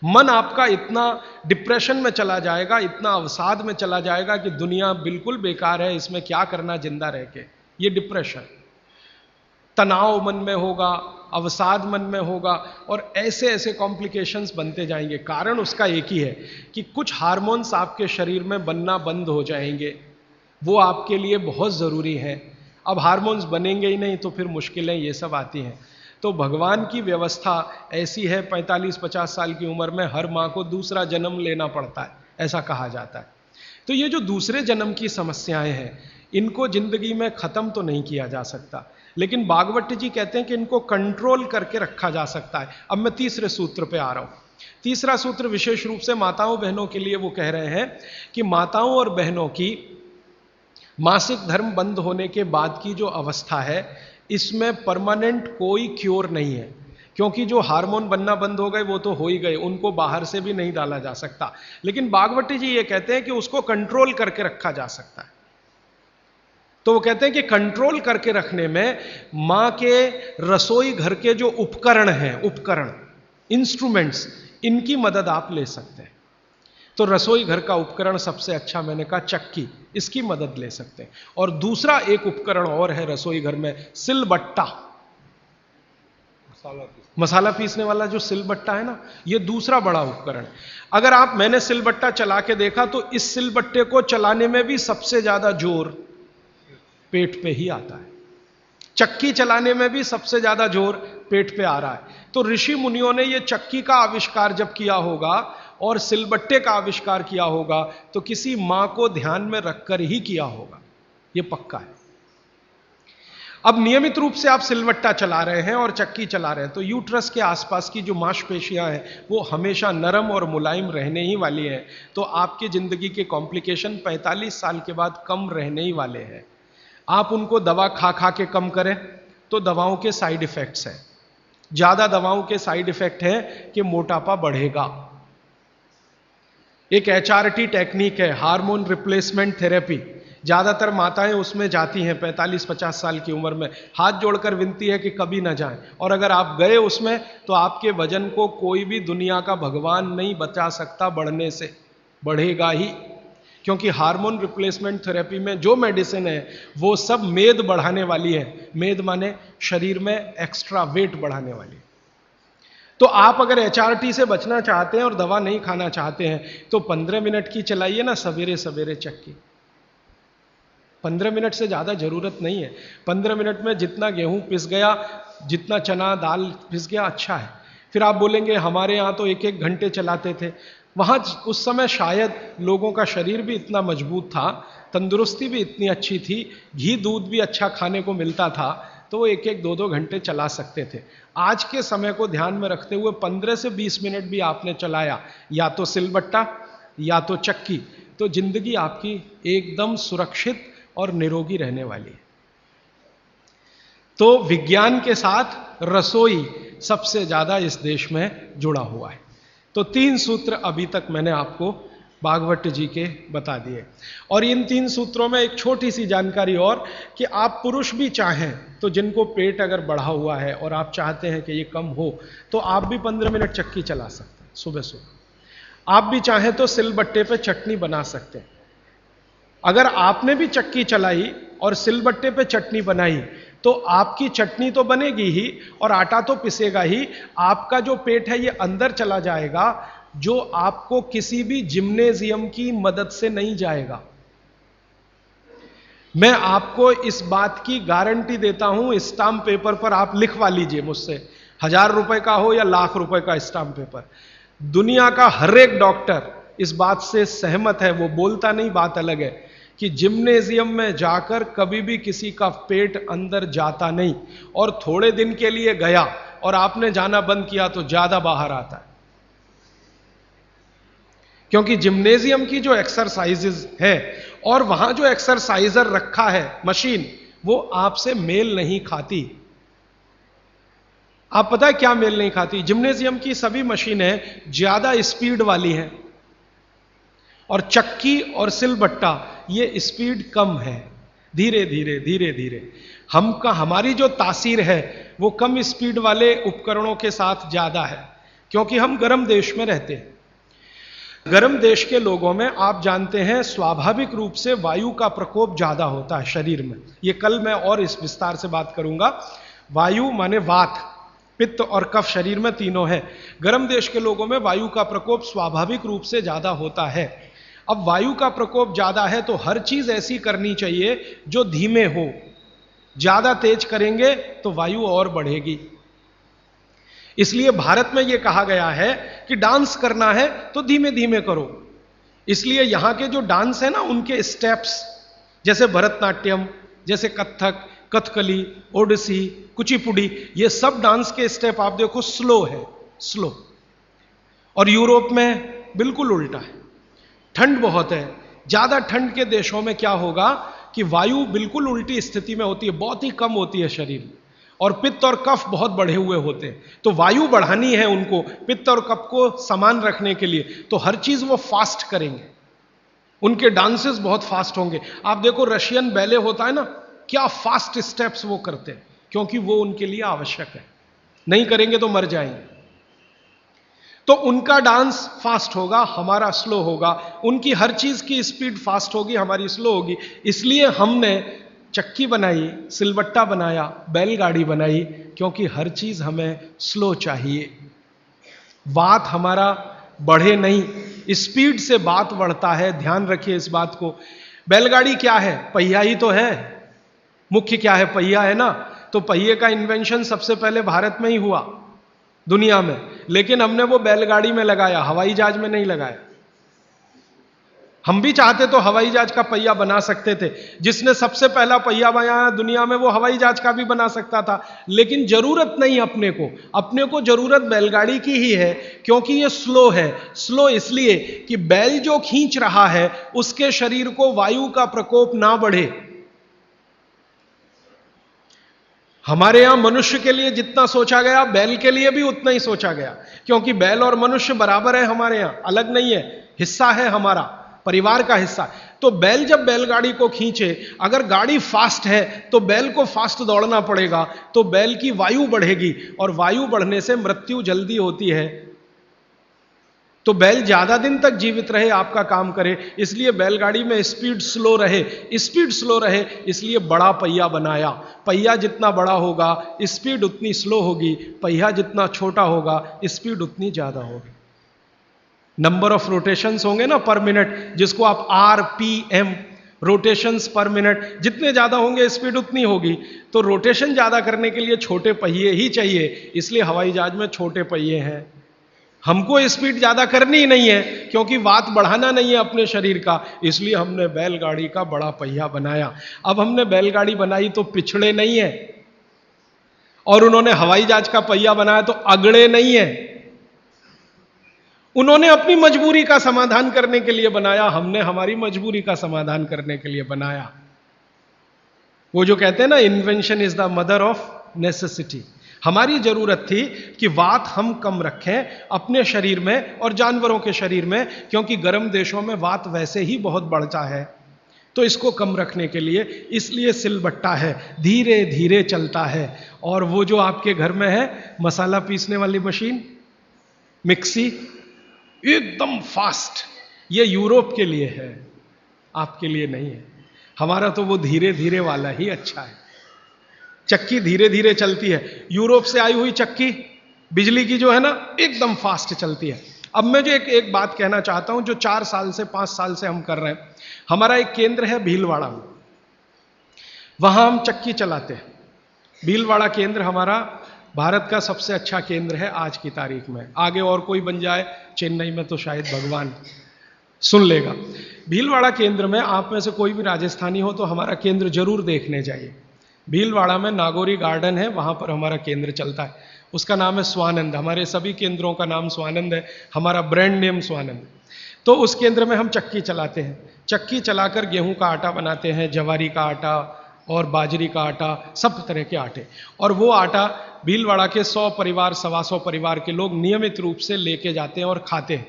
Speaker 2: मन आपका इतना डिप्रेशन में चला जाएगा, इतना अवसाद में चला जाएगा कि दुनिया बिल्कुल बेकार है, इसमें क्या करना जिंदा रह के। ये डिप्रेशन, तनाव मन में होगा, अवसाद मन में होगा, और ऐसे ऐसे कॉम्प्लिकेशंस बनते जाएंगे। कारण उसका एक ही है कि कुछ हार्मोन्स आपके शरीर में बनना बंद हो जाएंगे, वो आपके लिए बहुत जरूरी हैं। अब हार्मोन्स बनेंगे ही नहीं तो फिर मुश्किलें ये सब आती हैं। तो भगवान की व्यवस्था ऐसी है, 45-50 साल की उम्र में हर मां को दूसरा जन्म लेना पड़ता है, ऐसा कहा जाता है। तो ये जो दूसरे जन्म की समस्याएं हैं, इनको जिंदगी में खत्म तो नहीं किया जा सकता, लेकिन भागवत जी कहते हैं कि इनको कंट्रोल करके रखा जा सकता है। अब मैं तीसरे सूत्र पे आ रहा हूं। तीसरा सूत्र विशेष रूप से माताओं बहनों के लिए वो कह रहे हैं कि माताओं और बहनों की मासिक धर्म बंद होने के बाद की जो अवस्था है, इसमें परमानेंट कोई क्योर नहीं है, क्योंकि जो हार्मोन बनना बंद हो गए वो तो हो ही गए, उनको बाहर से भी नहीं डाला जा सकता। लेकिन भागवत जी ये कहते हैं कि उसको कंट्रोल करके रखा जा सकता है। तो वो कहते हैं कि कंट्रोल करके रखने में मां के रसोई घर के जो उपकरण हैं, उपकरण, इंस्ट्रूमेंट्स, इनकी मदद आप ले सकते हैं। तो रसोई घर का उपकरण सबसे अच्छा मैंने कहा चक्की, इसकी मदद ले सकते हैं। और दूसरा एक उपकरण और है रसोई घर में, सिलबट्टा, मसाला पीसने वाला जो सिलबट्टा है ना, ये दूसरा बड़ा उपकरण। अगर मैंने सिलबट्टा चला के देखा तो इस सिलबट्टे को चलाने में भी सबसे ज्यादा जोर पेट पे ही आता है, चक्की चलाने में भी सबसे ज्यादा जोर पेट पे आ रहा है। तो ऋषि मुनियों ने ये चक्की का आविष्कार जब किया होगा और सिलबट्टे का आविष्कार किया होगा तो किसी मां को ध्यान में रखकर ही किया होगा, ये पक्का है। अब नियमित रूप से आप सिलबट्टा चला रहे हैं और चक्की चला रहे हैं तो यूट्रस के आसपास की जो मांसपेशियां हैं वो हमेशा नरम और मुलायम रहने ही वाली हैं। तो आपकी जिंदगी के कॉम्प्लिकेशन 45 साल के बाद कम रहने ही वाले हैं। आप उनको दवा खा खा के कम करें तो दवाओं के साइड इफेक्ट्स हैं, ज्यादा दवाओं के साइड इफेक्ट है कि मोटापा बढ़ेगा। एक HRT टेक्निक है, हार्मोन रिप्लेसमेंट थेरेपी, ज्यादातर माताएं उसमें जाती हैं 45-50 साल की उम्र में, हाथ जोड़कर विनती है कि कभी ना जाएं। और अगर आप गए उसमें तो आपके वजन को कोई भी दुनिया का भगवान नहीं बचा सकता बढ़ने से, बढ़ेगा ही। क्योंकि हार्मोन रिप्लेसमेंट थेरेपी में जो मेडिसिन है वो सब मेद बढ़ाने वाली है, मेद माने शरीर में एक्स्ट्रा वेट बढ़ाने वाली। तो आप अगर HRT से बचना चाहते हैं और दवा नहीं खाना चाहते हैं तो 15 मिनट की चलाइए ना सवेरे सवेरे चक्की। 15 मिनट से ज्यादा जरूरत नहीं है। 15 मिनट में जितना गेहूं पिस गया, जितना चना दाल पिस गया, अच्छा है। फिर आप बोलेंगे हमारे यहां तो 1-1 घंटे चलाते थे। वहां उस समय शायद लोगों का शरीर भी इतना मजबूत था, तंदुरुस्ती भी इतनी अच्छी थी, घी दूध भी अच्छा खाने को मिलता था, तो वो 1-1, 2-2 घंटे चला सकते थे। आज के समय को ध्यान में रखते हुए 15 से 20 मिनट भी आपने चलाया, या तो सिलबट्टा या तो चक्की, तो जिंदगी आपकी एकदम सुरक्षित और निरोगी रहने वाली है। तो विज्ञान के साथ रसोई सबसे ज्यादा इस देश में जुड़ा हुआ है। तो 3 सूत्र अभी तक मैंने आपको भागवत जी के बता दिए। और इन 3 सूत्रों में एक छोटी सी जानकारी और, कि आप पुरुष भी चाहें तो जिनको पेट अगर बढ़ा हुआ है और आप चाहते हैं कि ये कम हो तो आप भी 15 मिनट चक्की चला सकते हैं सुबह सुबह। आप भी चाहें तो सिलबट्टे पे चटनी बना सकते हैं। अगर आपने भी चक्की चलाई और सिलबट्टे पे चटनी बनाई तो आपकी चटनी तो बनेगी ही और आटा तो पिसेगा ही, आपका जो पेट है ये अंदर चला जाएगा, जो आपको किसी भी जिम्नेजियम की मदद से नहीं जाएगा। मैं आपको इस बात की गारंटी देता हूं, स्टाम्प पेपर पर आप लिखवा लीजिए मुझसे, 1000 रुपए का हो या लाख रुपए का स्टाम्प पेपर, दुनिया का हर एक डॉक्टर इस बात से सहमत है, वो बोलता नहीं, बात अलग है, कि जिम्नेजियम में जाकर कभी भी किसी का पेट अंदर जाता नहीं, और थोड़े दिन के लिए गया और आपने जाना बंद किया तो ज्यादा बाहर आता है। क्योंकि जिम्नेजियम की जो एक्सरसाइजेज है और वहां जो एक्सरसाइजर रखा है मशीन, वो आपसे मेल नहीं खाती। आप पता है क्या मेल नहीं खाती? जिम्नेजियम की सभी मशीनें ज्यादा स्पीड वाली हैं और चक्की और सिलबट्टा ये स्पीड कम है, धीरे धीरे धीरे धीरे। हमारी जो तासीर है वो कम स्पीड वाले उपकरणों के साथ ज्यादा है, क्योंकि हम गर्म देश में रहते हैं। गर्म देश के लोगों में आप जानते हैं स्वाभाविक रूप से वायु का प्रकोप ज्यादा होता है शरीर में। ये कल मैं और इस विस्तार से बात करूंगा। वायु माने वात, पित्त और कफ शरीर में तीनों है। गर्म देश के लोगों में वायु का प्रकोप स्वाभाविक रूप से ज्यादा होता है। अब वायु का प्रकोप ज्यादा है तो हर चीज ऐसी करनी चाहिए जो धीमे हो। ज्यादा तेज करेंगे तो वायु और बढ़ेगी। इसलिए भारत में यह कहा गया है कि डांस करना है तो धीमे धीमे करो। इसलिए यहां के जो डांस है ना, उनके स्टेप्स, जैसे भरतनाट्यम, जैसे कथक, कथकली, ओडिसी, कुचिपुड़ी, ये सब डांस के स्टेप आप देखो स्लो है, स्लो। और यूरोप में बिल्कुल उल्टा है, ठंड बहुत है। ज्यादा ठंड के देशों में क्या होगा कि वायु बिल्कुल उल्टी स्थिति में होती है, बहुत ही कम होती है शरीर में, और पित्त और कफ बहुत बढ़े हुए होते हैं। तो वायु बढ़ानी है उनको पित्त और कफ को समान रखने के लिए, तो हर चीज वो फास्ट करेंगे। उनके डांसेस बहुत फास्ट होंगे। आप देखो रशियन बैले होता है ना, क्या फास्ट स्टेप्स वो करते हैं, क्योंकि वो उनके लिए आवश्यक है। नहीं करेंगे तो मर जाएंगे। तो उनका डांस फास्ट होगा, हमारा स्लो होगा, उनकी हर चीज की स्पीड फास्ट होगी, हमारी स्लो होगी। इसलिए हमने चक्की बनाई, सिलबट्टा बनाया, बैलगाड़ी बनाई, क्योंकि हर चीज हमें स्लो चाहिए। बात हमारा बढ़े नहीं, स्पीड से बात बढ़ता है, ध्यान रखिए इस बात को। बैलगाड़ी क्या है? पहिया ही तो है। मुख्य क्या है? पहिया है ना। तो पहिए का इन्वेंशन सबसे पहले भारत में ही हुआ दुनिया में, लेकिन हमने वो बैलगाड़ी में लगाया, हवाई जहाज में नहीं लगाया। हम भी चाहते तो हवाई जहाज का पहिया बना सकते थे। जिसने सबसे पहला पहिया बनाया दुनिया में वो हवाई जहाज का भी बना सकता था, लेकिन जरूरत नहीं अपने को जरूरत बैलगाड़ी की ही है, क्योंकि ये स्लो है। स्लो इसलिए कि बैल जो खींच रहा है उसके शरीर को वायु का प्रकोप ना बढ़े। हमारे यहां मनुष्य के लिए जितना सोचा गया, बैल के लिए भी उतना ही सोचा गया, क्योंकि बैल और मनुष्य बराबर है, हमारे यहां अलग नहीं है, हिस्सा है हमारा, परिवार का हिस्सा। तो बैल जब बैलगाड़ी को खींचे, अगर गाड़ी फास्ट है तो बैल को फास्ट दौड़ना पड़ेगा, तो बैल की वायु बढ़ेगी, और वायु बढ़ने से मृत्यु जल्दी होती है। तो बैल ज्यादा दिन तक जीवित रहे, आपका काम करे, इसलिए बैलगाड़ी में स्पीड स्लो रहे, इसलिए बड़ा पहिया बनाया। पहिया जितना बड़ा होगा स्पीड उतनी स्लो होगी, पहिया जितना छोटा होगा स्पीड उतनी ज्यादा होगी। नंबर ऑफ रोटेशंस होंगे ना पर मिनट, जिसको आप RPM, रोटेशंस पर मिनट, जितने ज्यादा होंगे स्पीड उतनी होगी। तो रोटेशन ज्यादा करने के लिए छोटे पहिए ही चाहिए, इसलिए हवाई जहाज में छोटे पहिए हैं। हमको स्पीड ज्यादा करनी ही नहीं है, क्योंकि वात बढ़ाना नहीं है अपने शरीर का, इसलिए हमने बैलगाड़ी का बड़ा पहिया बनाया। अब हमने बैलगाड़ी बनाई तो पिछड़े नहीं है, और उन्होंने हवाई जहाज का पहिया बनाया तो अगड़े नहीं है। उन्होंने अपनी मजबूरी का समाधान करने के लिए बनाया, हमने हमारी मजबूरी का समाधान करने के लिए बनाया। वो जो कहते हैं ना, invention is the mother of necessity. हमारी जरूरत थी कि वात हम कम रखें अपने शरीर में और जानवरों के शरीर में, क्योंकि गर्म देशों में वात वैसे ही बहुत बढ़ता है। तो इसको कम रखने के लिए इसलिए सिलबट्टा है, धीरे धीरे चलता है। और वो जो आपके घर में है मसाला पीसने वाली मशीन, मिक्सी, एकदम फास्ट, ये यूरोप के लिए है, आपके लिए नहीं है। हमारा तो वो धीरे धीरे वाला ही अच्छा है। चक्की धीरे धीरे चलती है, यूरोप से आई हुई चक्की बिजली की जो है ना एकदम फास्ट चलती है। अब मैं जो एक बात कहना चाहता हूं, जो 4 साल से 5 साल से हम कर रहे हैं। हमारा एक केंद्र है भीलवाड़ा में, वहां हम चक्की चलाते हैं। भीलवाड़ा केंद्र हमारा भारत का सबसे अच्छा केंद्र है आज की तारीख में। आगे और कोई बन जाए चेन्नई में तो शायद भगवान सुन लेगा। भीलवाड़ा केंद्र में आप में से कोई भी राजस्थानी हो तो हमारा केंद्र जरूर देखने जाइए। भीलवाड़ा में नागौरी गार्डन है, वहां पर हमारा केंद्र चलता है, उसका नाम है स्वानंद। हमारे सभी केंद्रों का नाम स्वानंद है, हमारा ब्रांड नेम स्वानंद। तो उस केंद्र में हम चक्की चलाते हैं। चक्की चलाकर गेहूं का आटा बनाते हैं, जवारी का आटा और बाजरी का आटा, सब तरह के आटे। और वो आटा भीलवाड़ा के 100 परिवार 125 परिवार के लोग नियमित रूप से लेके जाते हैं और खाते हैं।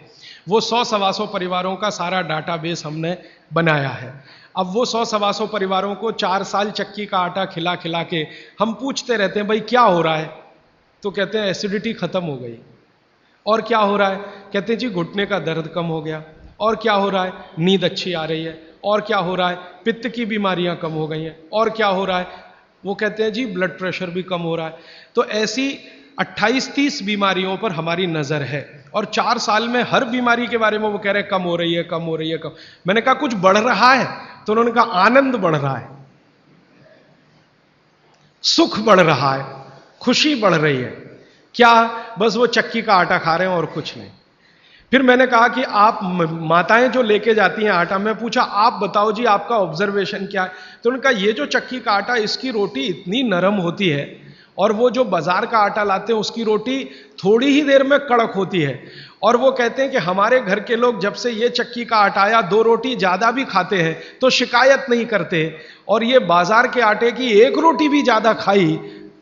Speaker 2: वो 100-125 परिवारों का सारा डाटाबेस हमने बनाया है। अब वो 100-125 परिवारों को 4 साल चक्की का आटा खिला खिला के हम पूछते रहते हैं, भाई क्या हो रहा है? तो कहते हैं एसिडिटी खत्म हो गई। और क्या हो रहा है? कहते हैं जी घुटने का दर्द कम हो गया। और क्या हो रहा है? नींद अच्छी आ रही है। और क्या हो रहा है? पित्त की बीमारियां कम हो गई हैं। और क्या हो रहा है? वो कहते हैं जी ब्लड प्रेशर भी कम हो रहा है। तो ऐसी 28-30 बीमारियों पर हमारी नजर है, और 4 साल में हर बीमारी के बारे में वो कह रहे हैं कम हो रही है, कम हो रही है, कम। मैंने कहा कुछ बढ़ रहा है? तो उन्होंने कहा आनंद बढ़ रहा है, सुख बढ़ रहा है, खुशी बढ़ रही है। क्या? बस वो चक्की का आटा खा रहे हैं और कुछ नहीं। फिर मैंने कहा कि आप माताएं जो लेके जाती हैं आटा, मैं पूछा आप बताओ जी आपका ऑब्जर्वेशन क्या है? तो उन्होंने कहा ये जो चक्की का आटा, इसकी रोटी इतनी नरम होती है, और वो जो बाजार का आटा लाते हैं उसकी रोटी थोड़ी ही देर में कड़क होती है। और वो कहते हैं कि हमारे घर के लोग जब से ये चक्की का आटा आया 2 रोटी ज्यादा भी खाते हैं तो शिकायत नहीं करते, और ये बाजार के आटे की 1 रोटी भी ज्यादा खाई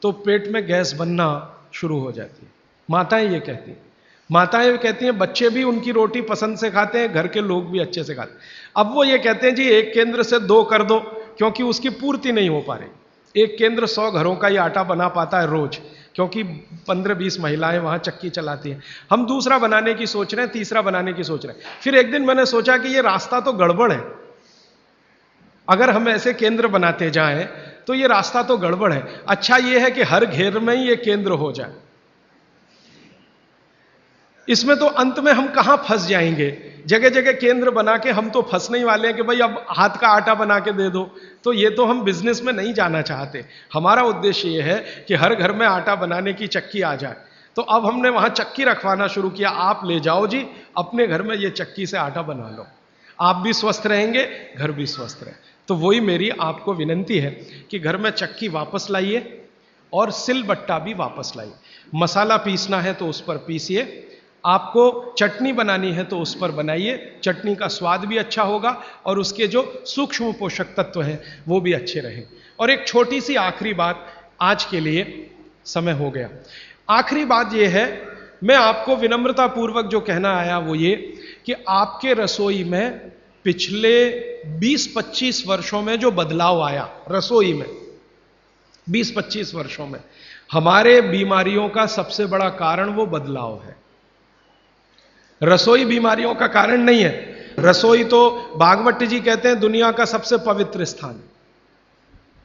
Speaker 2: तो पेट में गैस बनना शुरू हो जाती है। माताएं ये कहती हैं। माताएं कहती हैं बच्चे भी उनकी रोटी पसंद से खाते हैं, घर के लोग भी अच्छे से खाते हैं। अब वो ये कहते हैं जी एक केंद्र से 2 कर दो, क्योंकि उसकी पूर्ति नहीं हो पा रही। एक केंद्र 100 घरों का ही आटा बना पाता है रोज, क्योंकि 15-20 महिलाएं वहां चक्की चलाती हैं। हम दूसरा बनाने की सोच रहे हैं, तीसरा बनाने की सोच रहे हैं। फिर एक दिन मैंने सोचा कि ये रास्ता तो गड़बड़ है, अगर हम ऐसे केंद्र बनाते जाएं तो ये रास्ता तो गड़बड़ है। अच्छा ये है कि हर घेर में ही ये केंद्र हो जाए। इसमें तो अंत में हम कहां फंस जाएंगे, जगह जगह केंद्र बना के हम तो फंसने ही वाले हैं कि भाई अब हाथ का आटा बना के दे दो। तो ये तो हम बिजनेस में नहीं जाना चाहते। हमारा उद्देश्य ये है कि हर घर में आटा बनाने की चक्की आ जाए। तो अब हमने वहां चक्की रखवाना शुरू किया, आप ले जाओ जी अपने घर में ये चक्की से आटा बना लो, आप भी स्वस्थ रहेंगे, घर भी स्वस्थ रहे। तो वही मेरी आपको विनंती है कि घर में चक्की वापस लाइए और सिलबट्टा भी वापस लाइए। मसाला पीसना है तो उस पर पीसिए, आपको चटनी बनानी है तो उस पर बनाइए, चटनी का स्वाद भी अच्छा होगा और उसके जो सूक्ष्म पोषक तत्व हैं वो भी अच्छे रहें। और एक छोटी सी आखिरी बात, आज के लिए समय हो गया, आखिरी बात ये है, मैं आपको विनम्रता पूर्वक जो कहना आया वो ये कि आपके रसोई में पिछले 20-25 वर्षों में जो बदलाव आया, रसोई में 20-25 वर्षों में हमारे बीमारियों का सबसे बड़ा कारण वो बदलाव है। रसोई बीमारियों का कारण नहीं है। रसोई तो भागवत जी कहते हैं दुनिया का सबसे पवित्र स्थान,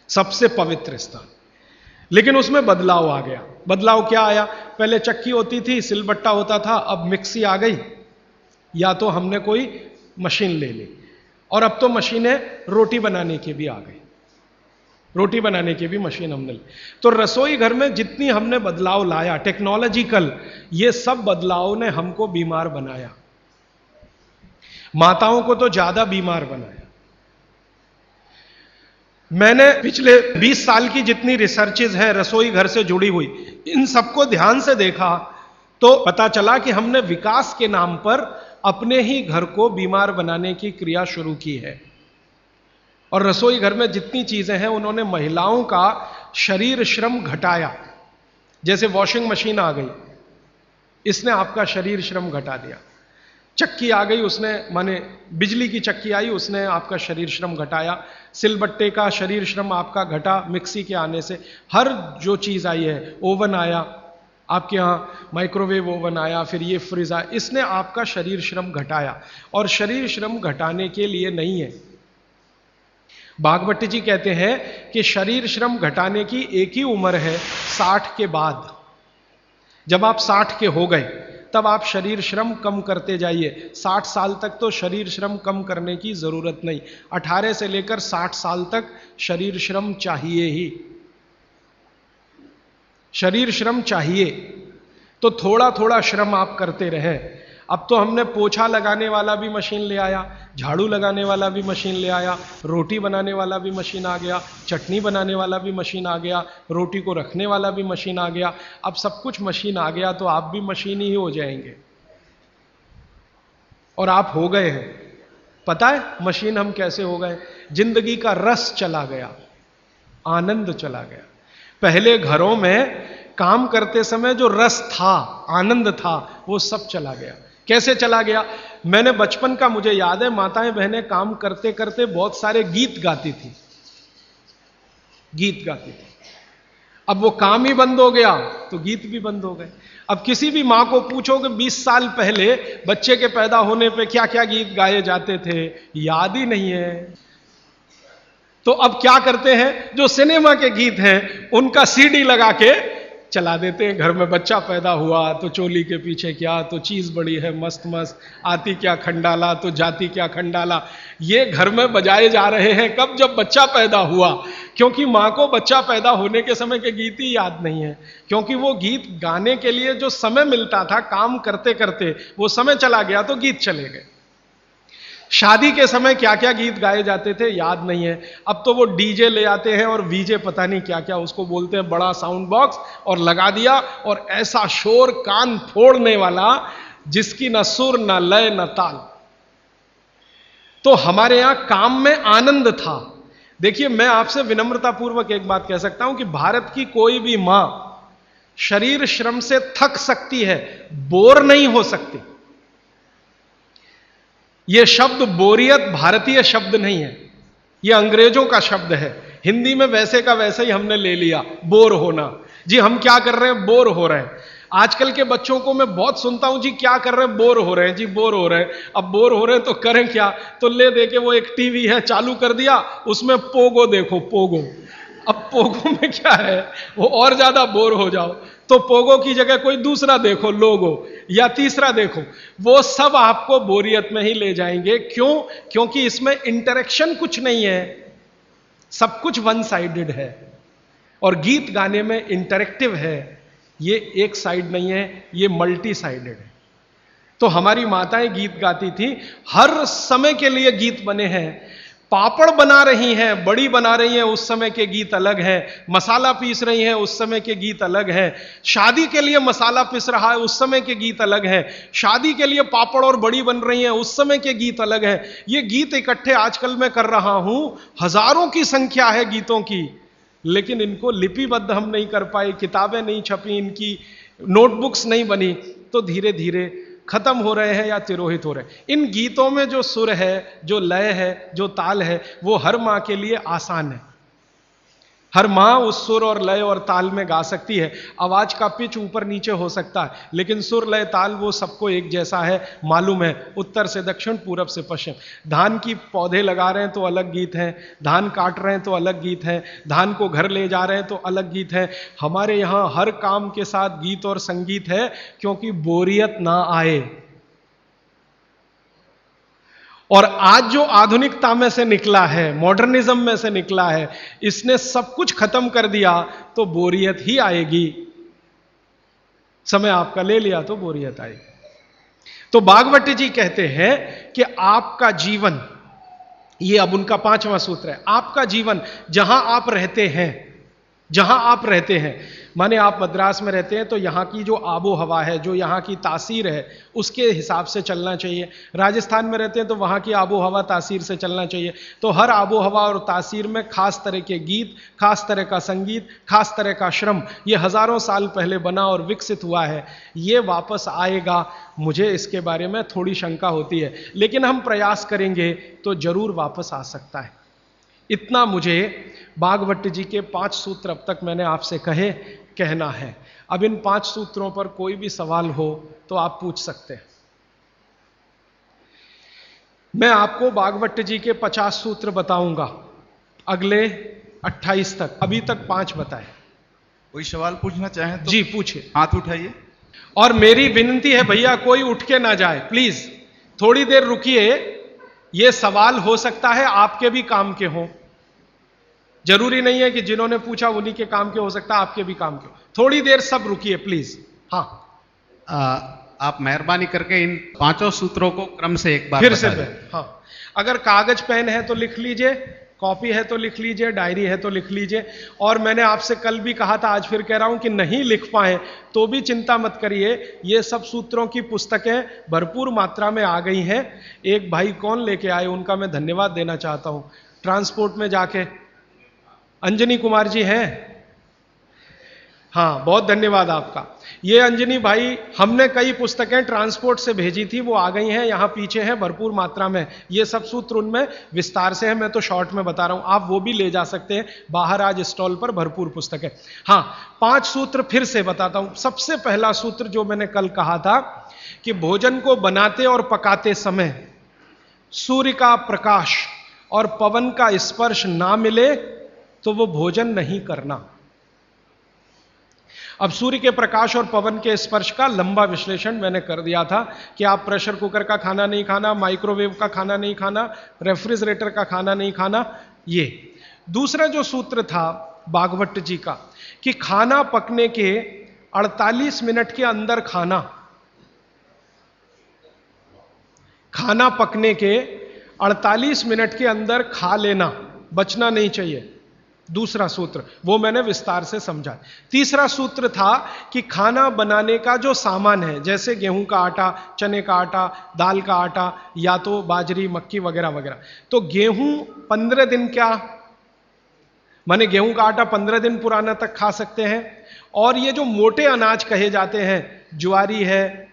Speaker 2: सबसे पवित्र स्थान। लेकिन उसमें बदलाव आ गया। बदलाव क्या आया? पहले चक्की होती थी, सिलबट्टा होता था, अब मिक्सी आ गई, या तो हमने कोई मशीन ले ली, और अब तो मशीनें रोटी बनाने की भी आ गई, रोटी बनाने की भी मशीन हमने ली। तो रसोई घर में जितनी हमने बदलाव लाया टेक्नोलॉजिकल, ये सब बदलाव ने हमको बीमार बनाया, माताओं को तो ज्यादा बीमार बनाया। मैंने पिछले 20 साल की जितनी रिसर्चेज हैं रसोई घर से जुड़ी हुई, इन सबको ध्यान से देखा तो पता चला कि हमने विकास के नाम पर अपने ही घर को बीमार बनाने की क्रिया शुरू की है। और रसोई घर में जितनी चीजें हैं उन्होंने महिलाओं का शरीर श्रम घटाया। जैसे वॉशिंग मशीन आ गई, इसने आपका शरीर श्रम घटा दिया। चक्की आ गई, उसने माने बिजली की चक्की आई, उसने आपका शरीर श्रम घटाया। सिलबट्टे का शरीर श्रम आपका घटा मिक्सी के आने से। हर जो चीज आई है, ओवन आया आपके यहाँ, माइक्रोवेव ओवन आया, फिर ये फ्रिज आया, इसने आपका शरीर श्रम घटाया। और शरीर श्रम घटाने के लिए नहीं है, भागवत जी कहते हैं कि शरीर श्रम घटाने की एक ही उम्र है, 60 के बाद। जब आप 60 के हो गए तब आप शरीर श्रम कम करते जाइए। 60 साल तक तो शरीर श्रम कम करने की जरूरत नहीं, 18 से लेकर 60 साल तक शरीर श्रम चाहिए ही, शरीर श्रम चाहिए। तो थोड़ा थोड़ा श्रम आप करते रहें। अब तो हमने पोछा लगाने वाला भी मशीन ले आया, झाड़ू लगाने वाला भी मशीन ले आया, रोटी बनाने वाला भी मशीन आ गया, चटनी बनाने वाला भी मशीन आ गया, रोटी को रखने वाला भी मशीन आ गया। अब सब कुछ मशीन आ गया तो आप भी मशीन ही हो जाएंगे। और आप हो गए हैं। पता है मशीन हम कैसे हो गए? जिंदगी का रस चला गया, आनंद चला गया। पहले घरों में काम करते समय जो रस था, आनंद था, वो सब चला गया। कैसे चला गया? मैंने बचपन का मुझे याद है, माताएं बहनें काम करते करते बहुत सारे गीत गाती थी, गीत गाती थी। अब वो काम ही बंद हो गया तो गीत भी बंद हो गए। अब किसी भी मां को पूछो कि 20 साल पहले बच्चे के पैदा होने पे क्या क्या गीत गाए जाते थे, याद ही नहीं है। तो अब क्या करते हैं, जो सिनेमा के गीत हैं उनका सीडी लगा के चला देते हैं। घर में बच्चा पैदा हुआ तो चोली के पीछे क्या, तो चीज बड़ी है मस्त मस्त, आती क्या खंडाला तो जाती क्या खंडाला, ये घर में बजाए जा रहे हैं। कब? जब बच्चा पैदा हुआ। क्योंकि मां को बच्चा पैदा होने के समय के गीत ही याद नहीं है, क्योंकि वो गीत गाने के लिए जो समय मिलता था काम करते करते, वो समय चला गया तो गीत चले गए। शादी के समय क्या क्या गीत गाए जाते थे याद नहीं है। अब तो वो डीजे ले आते हैं और वीजे पता नहीं क्या क्या उसको बोलते हैं, बड़ा साउंड बॉक्स, और लगा दिया और ऐसा शोर कान फोड़ने वाला जिसकी न सुर न लय न ताल। तो हमारे यहां काम में आनंद था। देखिए मैं आपसे विनम्रता पूर्वक एक बात कह सकता हूं कि भारत की कोई भी मां शरीर श्रम से थक सकती है, बोर नहीं हो सकती। यह शब्द बोरियत भारतीय शब्द नहीं है, यह अंग्रेजों का शब्द है। हिंदी में वैसे का वैसे ही हमने ले लिया, बोर होना। जी हम क्या कर रहे हैं, बोर हो रहे हैं। आजकल के बच्चों को मैं बहुत सुनता हूं, जी क्या कर रहे हैं, बोर हो रहे हैं, जी बोर हो रहे हैं। अब बोर हो रहे हैं तो करें क्या, तो ले दे के वो एक टीवी है चालू कर दिया, उसमें पोगो देखो, पोगो। अब पोगो में क्या है, वो और ज्यादा बोर हो जाओ, तो पोगो की जगह कोई दूसरा देखो, लोगो, या तीसरा देखो। वो सब आपको बोरियत में ही ले जाएंगे। क्यों? क्योंकि इसमें इंटरेक्शन कुछ नहीं है, सब कुछ वन साइडेड है। और गीत गाने में इंटरेक्टिव है, ये एक साइड नहीं है, ये मल्टी साइडेड है। तो हमारी माताएं गीत गाती थी, हर समय के लिए गीत बने हैं। पापड़ बना रही हैं, बड़ी बना रही हैं, उस समय के गीत अलग हैं। मसाला पीस रही हैं, उस समय के गीत अलग हैं। शादी के लिए मसाला पीस रहा है, उस समय के गीत अलग हैं। शादी के लिए पापड़ और बड़ी बन रही हैं, उस समय के गीत अलग हैं। ये गीत इकट्ठे आजकल मैं कर रहा हूं, हजारों की संख्या है गीतों की, लेकिन इनको लिपिबद्ध हम नहीं कर पाए, किताबें नहीं छपी, इनकी नोटबुक्स नहीं बनी, तो धीरे धीरे खत्म हो रहे हैं या तिरोहित हो रहे हैं। इन गीतों में जो सुर है, जो लय है, जो ताल है, वो हर मां के लिए आसान है। हर मां उस सुर और लय और ताल में गा सकती है। आवाज का पिच ऊपर नीचे हो सकता है, लेकिन सुर लय ताल वो सबको एक जैसा है, मालूम है, उत्तर से दक्षिण, पूरब से पश्चिम। धान की पौधे लगा रहे हैं तो अलग गीत है, धान काट रहे हैं तो अलग गीत है, धान को घर ले जा रहे हैं तो अलग गीत है। हमारे यहां हर काम के साथ गीत और संगीत है, क्योंकि बोरियत ना आए। और आज जो आधुनिकता में से निकला है, मॉडर्निज्म में से निकला है, इसने सब कुछ खत्म कर दिया, तो बोरियत ही आएगी। समय आपका ले लिया तो बोरियत आएगी। तो भागवत जी कहते हैं कि आपका जीवन, ये अब उनका 5वां सूत्र है, आपका जीवन जहां आप रहते हैं, जहां आप रहते हैं, माने आप मद्रास में रहते हैं तो यहां की जो आबो हवा है, जो यहां की तासीर है, उसके हिसाब से चलना चाहिए। राजस्थान में रहते हैं तो वहां की आबो हवा तासीर से चलना चाहिए। तो हर आबो हवा और तासीर में खास तरह के गीत, खास तरह का संगीत, खास तरह का श्रम, ये हजारों साल पहले बना और विकसित हुआ है। ये वापस आएगा, मुझे इसके बारे में थोड़ी शंका होती है, लेकिन हम प्रयास करेंगे तो जरूर वापस आ सकता है। इतना मुझे भागवत जी के 5 सूत्र अब तक मैंने आपसे कहना है। अब इन 5 सूत्रों पर कोई भी सवाल हो तो आप पूछ सकते हैं। मैं आपको भागवत जी के 50 सूत्र बताऊंगा अगले 28 तक, अभी तक 5 बताए।
Speaker 4: कोई सवाल पूछना चाहें तो
Speaker 2: जी पूछिए,
Speaker 4: हाथ उठाइए।
Speaker 2: और मेरी विनती है भैया, कोई उठ के ना जाए प्लीज, थोड़ी देर रुकिए। ये सवाल हो सकता है आपके भी काम के हों, जरूरी नहीं है कि जिन्होंने पूछा उन्हीं के काम के, हो सकता है आपके भी काम के हो। थोड़ी देर सब रुकिए प्लीज। हाँ,
Speaker 5: आप मेहरबानी करके इन 5 सूत्रों को क्रम से एक बार
Speaker 2: फिर से
Speaker 5: बता दें।
Speaker 2: हाँ, अगर कागज पेन है तो लिख लीजिए, कॉपी है तो लिख लीजिए, डायरी है तो लिख लीजिए। और मैंने आपसे कल भी कहा था, आज फिर कह रहा हूं कि नहीं लिख पाए तो भी चिंता मत करिए, ये सब सूत्रों की पुस्तकें भरपूर मात्रा में आ गई हैं। एक भाई कौन लेके आए, उनका मैं धन्यवाद देना चाहता हूं, ट्रांसपोर्ट में जाके, अंजनी कुमार जी हैं, हाँ बहुत धन्यवाद आपका। ये अंजनी भाई, हमने कई पुस्तकें ट्रांसपोर्ट से भेजी थी, वो आ गई हैं, यहां पीछे हैं भरपूर मात्रा में। ये सब सूत्र उनमें विस्तार से है, मैं तो शॉर्ट में बता रहा हूं, आप वो भी ले जा सकते हैं। बाहर आज स्टॉल पर भरपूर पुस्तकें। हाँ, 5 सूत्र फिर से बताता हूं। सबसे पहला सूत्र जो मैंने कल कहा था कि भोजन को बनाते और पकाते समय सूर्य का प्रकाश और पवन का स्पर्श ना मिले तो वो भोजन नहीं करना। अब सूर्य के प्रकाश और पवन के स्पर्श का लंबा विश्लेषण मैंने कर दिया था कि आप प्रेशर कुकर का खाना नहीं खाना, माइक्रोवेव का खाना नहीं खाना, रेफ्रिजरेटर का खाना नहीं खाना। ये दूसरा जो सूत्र था भागवत जी का कि खाना पकने के 48 मिनट के अंदर खाना पकने के 48 मिनट के अंदर खा लेना, बचना नहीं चाहिए। दूसरा सूत्र वो मैंने विस्तार से समझा। तीसरा सूत्र था कि खाना बनाने का जो सामान है, जैसे गेहूं का आटा, चने का आटा, दाल का आटा, या तो बाजरी, मक्की वगैरह वगैरह, तो गेहूं 15 दिन, क्या माने गेहूं का आटा 15 दिन पुराना तक खा सकते हैं। और ये जो मोटे अनाज कहे जाते हैं, ज्वारी है,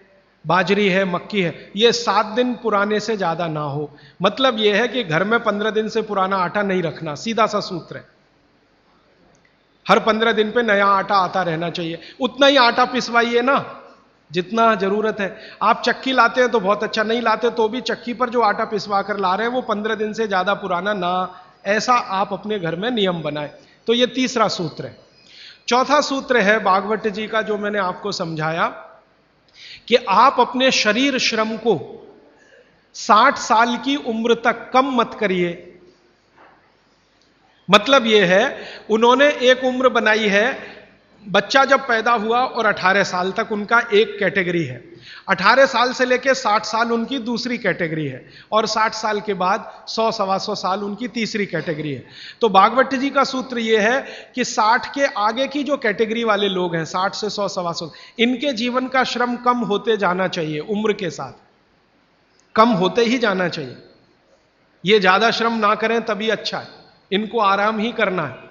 Speaker 2: बाजरी है, मक्की है, ये 7 दिन पुराने से ज्यादा ना हो। मतलब यह है कि घर में 15 दिन से पुराना आटा नहीं रखना, सीधा सा सूत्र है। हर 15 दिन पे नया आटा आता रहना चाहिए। उतना ही आटा पिसवाइए ना जितना जरूरत है। आप चक्की लाते हैं तो बहुत अच्छा, नहीं लाते तो भी चक्की पर जो आटा पिसवा कर ला रहे हैं वो 15 दिन से ज्यादा पुराना ना, ऐसा आप अपने घर में नियम बनाएं। तो ये तीसरा सूत्र है। चौथा सूत्र है भागवत जी का, जो मैंने आपको समझाया कि आप अपने शरीर श्रम को 60 साल की उम्र तक कम मत करिए। मतलब यह है, उन्होंने एक उम्र बनाई है, बच्चा जब पैदा हुआ और 18 साल तक उनका एक कैटेगरी है, 18 साल से लेकर 60 साल उनकी दूसरी कैटेगरी है, और 60 साल के बाद 100-125 साल उनकी तीसरी कैटेगरी है। तो भागवत जी का सूत्र यह है कि 60 के आगे की जो कैटेगरी वाले लोग हैं, 60 से 100-125, इनके जीवन का श्रम कम होते जाना चाहिए, उम्र के साथ कम होते ही जाना चाहिए। ये ज्यादा श्रम ना करें तभी अच्छा है, इनको आराम ही करना है।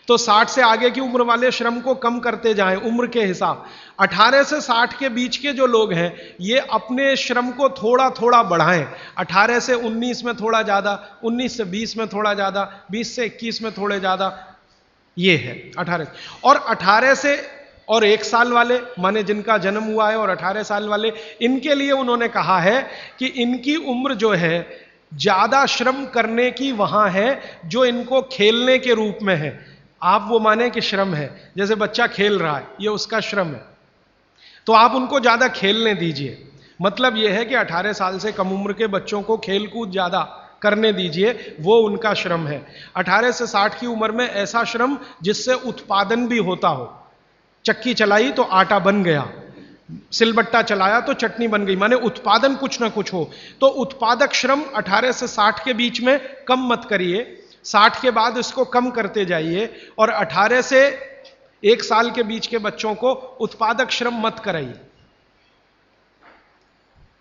Speaker 2: तो 60 से आगे की उम्र वाले श्रम को कम करते जाएं उम्र के हिसाब। 18 से 60 के बीच के जो लोग हैं ये अपने श्रम को थोड़ा थोड़ा बढ़ाएं। 18 से 19 में थोड़ा ज्यादा, 19 से 20 में थोड़ा ज्यादा, 20 से 21 में थोड़े ज्यादा, ये है 18। और 18 से और 1 साल वाले, माने जिनका जन्म हुआ है, और 18 साल वाले, इनके लिए उन्होंने कहा है कि इनकी उम्र जो है ज्यादा श्रम करने की वहां है जो इनको खेलने के रूप में है। आप वो माने कि श्रम है, जैसे बच्चा खेल रहा है, ये उसका श्रम है, तो आप उनको ज्यादा खेलने दीजिए। मतलब यह है कि 18 साल से कम उम्र के बच्चों को खेल कूद ज्यादा करने दीजिए, वो उनका श्रम है। 18 से 60 की उम्र में ऐसा श्रम जिससे उत्पादन भी होता हो। चक्की चलाई तो आटा बन गया, सिलबट्टा चलाया तो चटनी बन गई, माने उत्पादन कुछ ना कुछ हो। तो उत्पादक श्रम 18 से 60 के बीच में कम मत करिए, 60 के बाद इसको कम करते जाइए, और 18 से 1 साल के बीच के बच्चों को उत्पादक श्रम मत कराइए।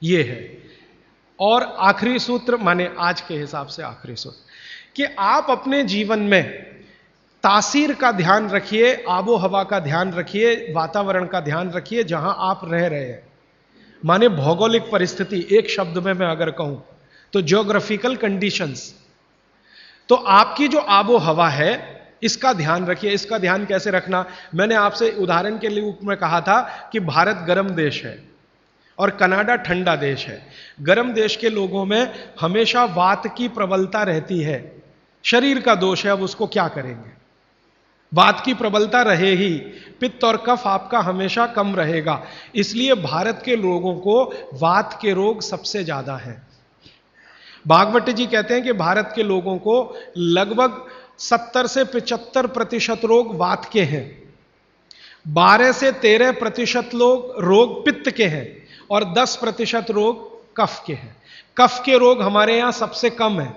Speaker 2: यह है। और आखिरी सूत्र, माने आज के हिसाब से आखिरी सूत्र, कि आप अपने जीवन में तासीर का ध्यान रखिए, आबो हवा का ध्यान रखिए, वातावरण का ध्यान रखिए जहां आप रह रहे हैं। माने भौगोलिक परिस्थिति, एक शब्द में मैं अगर कहूं तो ज्योग्राफिकल कंडीशंस। तो आपकी जो आबो हवा है इसका ध्यान रखिए। इसका ध्यान कैसे रखना, मैंने आपसे उदाहरण के लिए में कहा था कि भारत गर्म देश है और कनाडा ठंडा देश है। गर्म देश के लोगों में हमेशा वात की प्रबलता रहती है, शरीर का दोष है, अब उसको क्या करेंगे, वात की प्रबलता रहे ही, पित्त और कफ आपका हमेशा कम रहेगा। इसलिए भारत के लोगों को वात के रोग सबसे ज्यादा है। भागवत जी कहते हैं कि भारत के लोगों को लगभग 70 से 75% रोग वात के हैं, 12 से 13% लोग रोग पित्त के हैं, और 10% रोग कफ के हैं। कफ के रोग हमारे यहां सबसे कम है,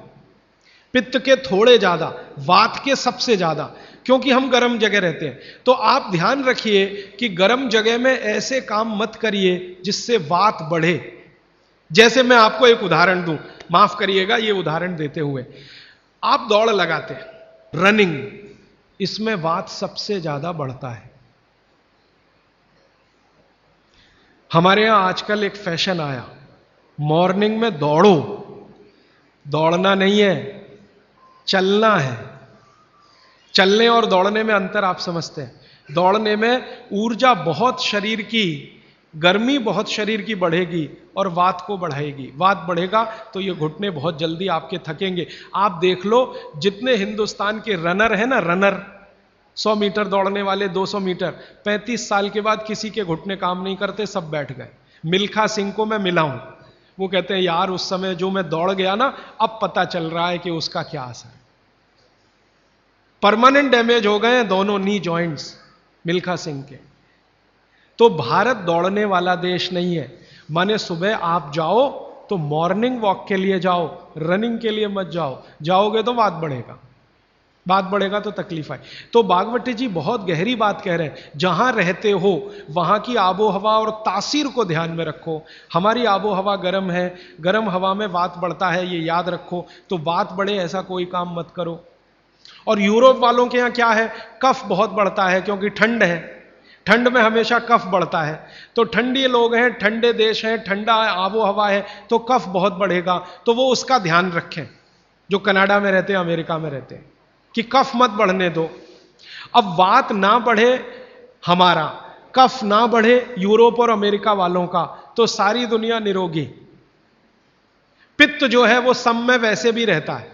Speaker 2: पित्त के थोड़े ज्यादा, वात के सबसे ज्यादा, क्योंकि हम गर्म जगह रहते हैं। तो आप ध्यान रखिए कि गर्म जगह में ऐसे काम मत करिए जिससे वात बढ़े। जैसे मैं आपको एक उदाहरण दूं, माफ करिएगा ये उदाहरण देते हुए, आप दौड़ लगाते हैं, रनिंग, इसमें वात सबसे ज्यादा बढ़ता है। हमारे यहां आजकल एक फैशन आया, मॉर्निंग में दौड़ो। दौड़ना नहीं है, चलना है। चलने और दौड़ने में अंतर आप समझते हैं। दौड़ने में ऊर्जा बहुत शरीर की, गर्मी बहुत शरीर की बढ़ेगी और वात को बढ़ाएगी। वात बढ़ेगा तो ये घुटने बहुत जल्दी आपके थकेंगे। आप देख लो जितने हिंदुस्तान के रनर हैं ना, रनर 100 मीटर दौड़ने वाले, 200 मीटर, 35 साल के बाद किसी के घुटने काम नहीं करते, सब बैठ गए। मिल्खा सिंह को मैं मिला हूं, वो कहते हैं यार उस समय जो मैं दौड़ गया ना, अब पता चल रहा है कि उसका क्या असर। परमानेंट डैमेज हो गए हैं दोनों नी जॉइंट्स मिल्खा सिंह के। तो भारत दौड़ने वाला देश नहीं है। माने सुबह आप जाओ तो मॉर्निंग वॉक के लिए जाओ, रनिंग के लिए मत जाओ। जाओगे तो वात बढ़ेगा, बात बढ़ेगा तो तकलीफ आए। तो भागवत जी बहुत गहरी बात कह रहे हैं। जहां रहते हो वहां की आबो हवा और तासीर को ध्यान में रखो। हमारी आबो हवा गर्म है, गर्म हवा में वात बढ़ता है, ये याद रखो। तो वात बढ़े ऐसा कोई काम मत करो। और यूरोप वालों के यहां क्या है, कफ बहुत बढ़ता है क्योंकि ठंड है, ठंड में हमेशा कफ बढ़ता है। तो ठंडी लोग हैं, ठंडे देश हैं, ठंडा आबो हवा है, तो कफ बहुत बढ़ेगा। तो वो उसका ध्यान रखें जो कनाडा में रहते हैं, अमेरिका में रहते हैं, कि कफ मत बढ़ने दो। अब वात ना बढ़े हमारा, कफ ना बढ़े यूरोप और अमेरिका वालों का, तो सारी दुनिया निरोगी। पित्त जो है वो सम में वैसे भी रहता है,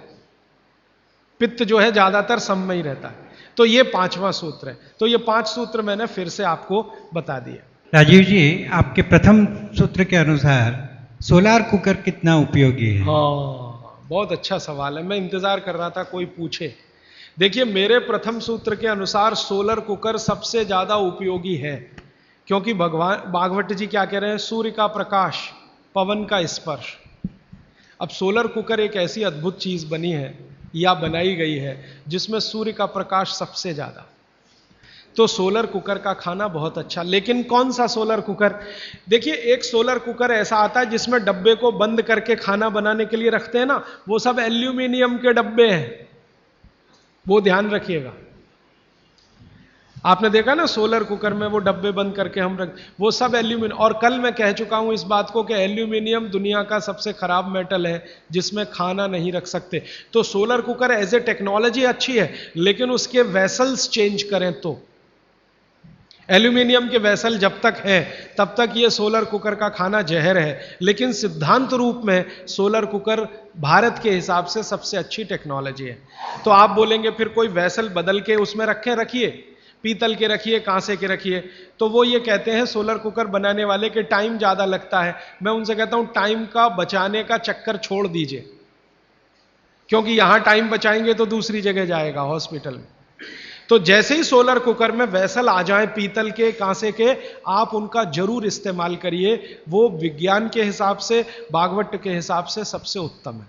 Speaker 2: पित्त जो है ज्यादातर सम में ही रहता है। तो ये 5वां सूत्र है। तो ये 5 सूत्र मैंने फिर से आपको बता दिए।
Speaker 6: राजीव जी, आपके प्रथम सूत्र के अनुसार सोलार कुकर कितना उपयोगी है?
Speaker 2: हाँ, बहुत अच्छा सवाल है, मैं इंतजार कर रहा था कोई पूछे। देखिए, मेरे प्रथम सूत्र के अनुसार सोलर कुकर सबसे ज्यादा उपयोगी है, क्योंकि भगवान भागवत जी क्या कह रहे हैं? सूर्य का प्रकाश, पवन का स्पर्श। अब सोलर कुकर एक ऐसी अद्भुत चीज बनी है या बनाई गई है जिसमें सूर्य का प्रकाश सबसे ज्यादा। तो सोलर कुकर का खाना बहुत अच्छा। लेकिन कौन सा सोलर कुकर? देखिए, एक सोलर कुकर ऐसा आता है जिसमें डब्बे को बंद करके खाना बनाने के लिए रखते हैं ना, वो सब एल्यूमिनियम के डब्बे हैं, वो ध्यान रखिएगा। आपने देखा ना सोलर कुकर में वो डब्बे बंद करके हम रख, वो सब एल्यूमिनियम। और कल मैं कह चुका हूं इस बात को कि एल्यूमिनियम दुनिया का सबसे खराब मेटल है जिसमें खाना नहीं रख सकते। तो solar cooker as a technology अच्छी है, लेकिन उसके वेसल्स चेंज करें तो। एल्यूमिनियम के वेसल जब तक है तब तक ये सोलर कुकर का खाना जहर है, लेकिन सिद्धांत रूप में सोलर कुकर भारत के हिसाब से सबसे अच्छी टेक्नोलॉजी है। तो आप बोलेंगे फिर कोई वेसल बदल के उसमें रखिए, पीतल के रखिए, कांसे के रखिए। तो वो ये कहते हैं सोलर कुकर बनाने वाले के टाइम ज्यादा लगता है। मैं उनसे कहता हूं टाइम का बचाने का चक्कर छोड़ दीजिए, क्योंकि यहां टाइम बचाएंगे तो दूसरी जगह जाएगा, हॉस्पिटल में। तो जैसे ही सोलर कुकर में वेसल आ जाए पीतल के, कांसे के, आप उनका जरूर इस्तेमाल करिए। वो विज्ञान के हिसाब से, भागवत के हिसाब से सबसे उत्तम है।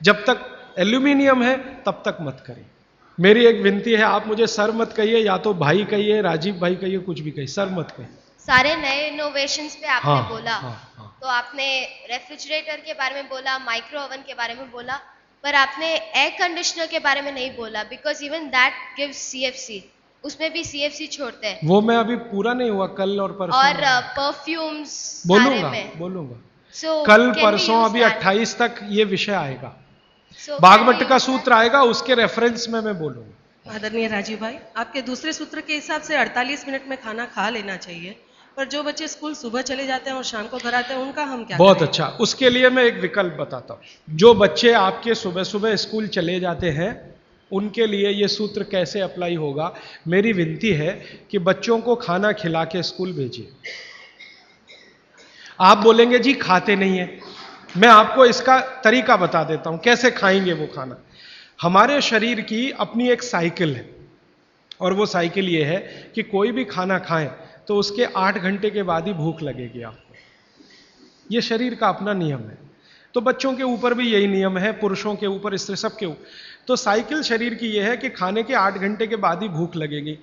Speaker 2: जब तक एल्यूमिनियम है तब तक मत करिए। मेरी एक विनती है, आप मुझे सर मत कहिए, या तो भाई कहिए, राजीव भाई कहिए, कुछ भी कहिए, सर मत कहिए।
Speaker 7: सारे नए इनोवेशंस पे आपने
Speaker 2: हाँ,
Speaker 7: बोला।
Speaker 2: हाँ।
Speaker 7: तो आपने रेफ्रिजरेटर के बारे में बोला, माइक्रो ओवन के बारे में बोला, पर आपने एयर कंडीशनर के बारे में नहीं बोला, because even that gives CFC, उसमें भी CFC छोड़ते हैं।
Speaker 2: वो मैं अभी पूरा नहीं हुआ, कल और परसों।
Speaker 7: और परफ्यूम्स
Speaker 2: बोलूंगा।
Speaker 7: So,
Speaker 2: कल
Speaker 7: can we
Speaker 2: परसों
Speaker 7: use
Speaker 2: अभी
Speaker 7: that?
Speaker 2: 28 तक ये विषय आएगा।
Speaker 7: So,
Speaker 2: भागवत
Speaker 7: can we
Speaker 2: का
Speaker 7: use
Speaker 2: सूत्र आएगा, उसके रेफरेंस में मैं बोलूंगा।
Speaker 8: आदरणीय राजीव भाई, आपके दूसरे सूत्र के हिसाब से 48 मिनट में खाना खा लेना चाहिए, पर जो बच्चे स्कूल सुबह चले जाते हैं और शाम को घर आते हैं, उनका हम क्या
Speaker 2: बहुत
Speaker 8: करें?
Speaker 2: अच्छा, उसके लिए मैं एक विकल्प बताता हूं। जो बच्चे आपके सुबह सुबह स्कूल चले जाते हैं, उनके लिए ये सूत्र कैसे अप्लाई होगा? मेरी विनती है कि बच्चों को खाना खिला के स्कूल भेजिए। आप बोलेंगे जी खाते नहीं है, मैं आपको इसका तरीका बता देता हूं कैसे खाएंगे वो खाना। हमारे शरीर की अपनी एक साइकिल है, और वो साइकिल ये है कि कोई भी खाना खाएं तो उसके 8 घंटे के बाद ही भूख लगेगी आपको। ये शरीर का अपना नियम है। तो बच्चों के ऊपर भी यही नियम है, पुरुषों के ऊपर, स्त्री, सबके ऊपर। तो साइकिल शरीर की यह है कि खाने के 8 घंटे के बाद ही भूख लगेगी।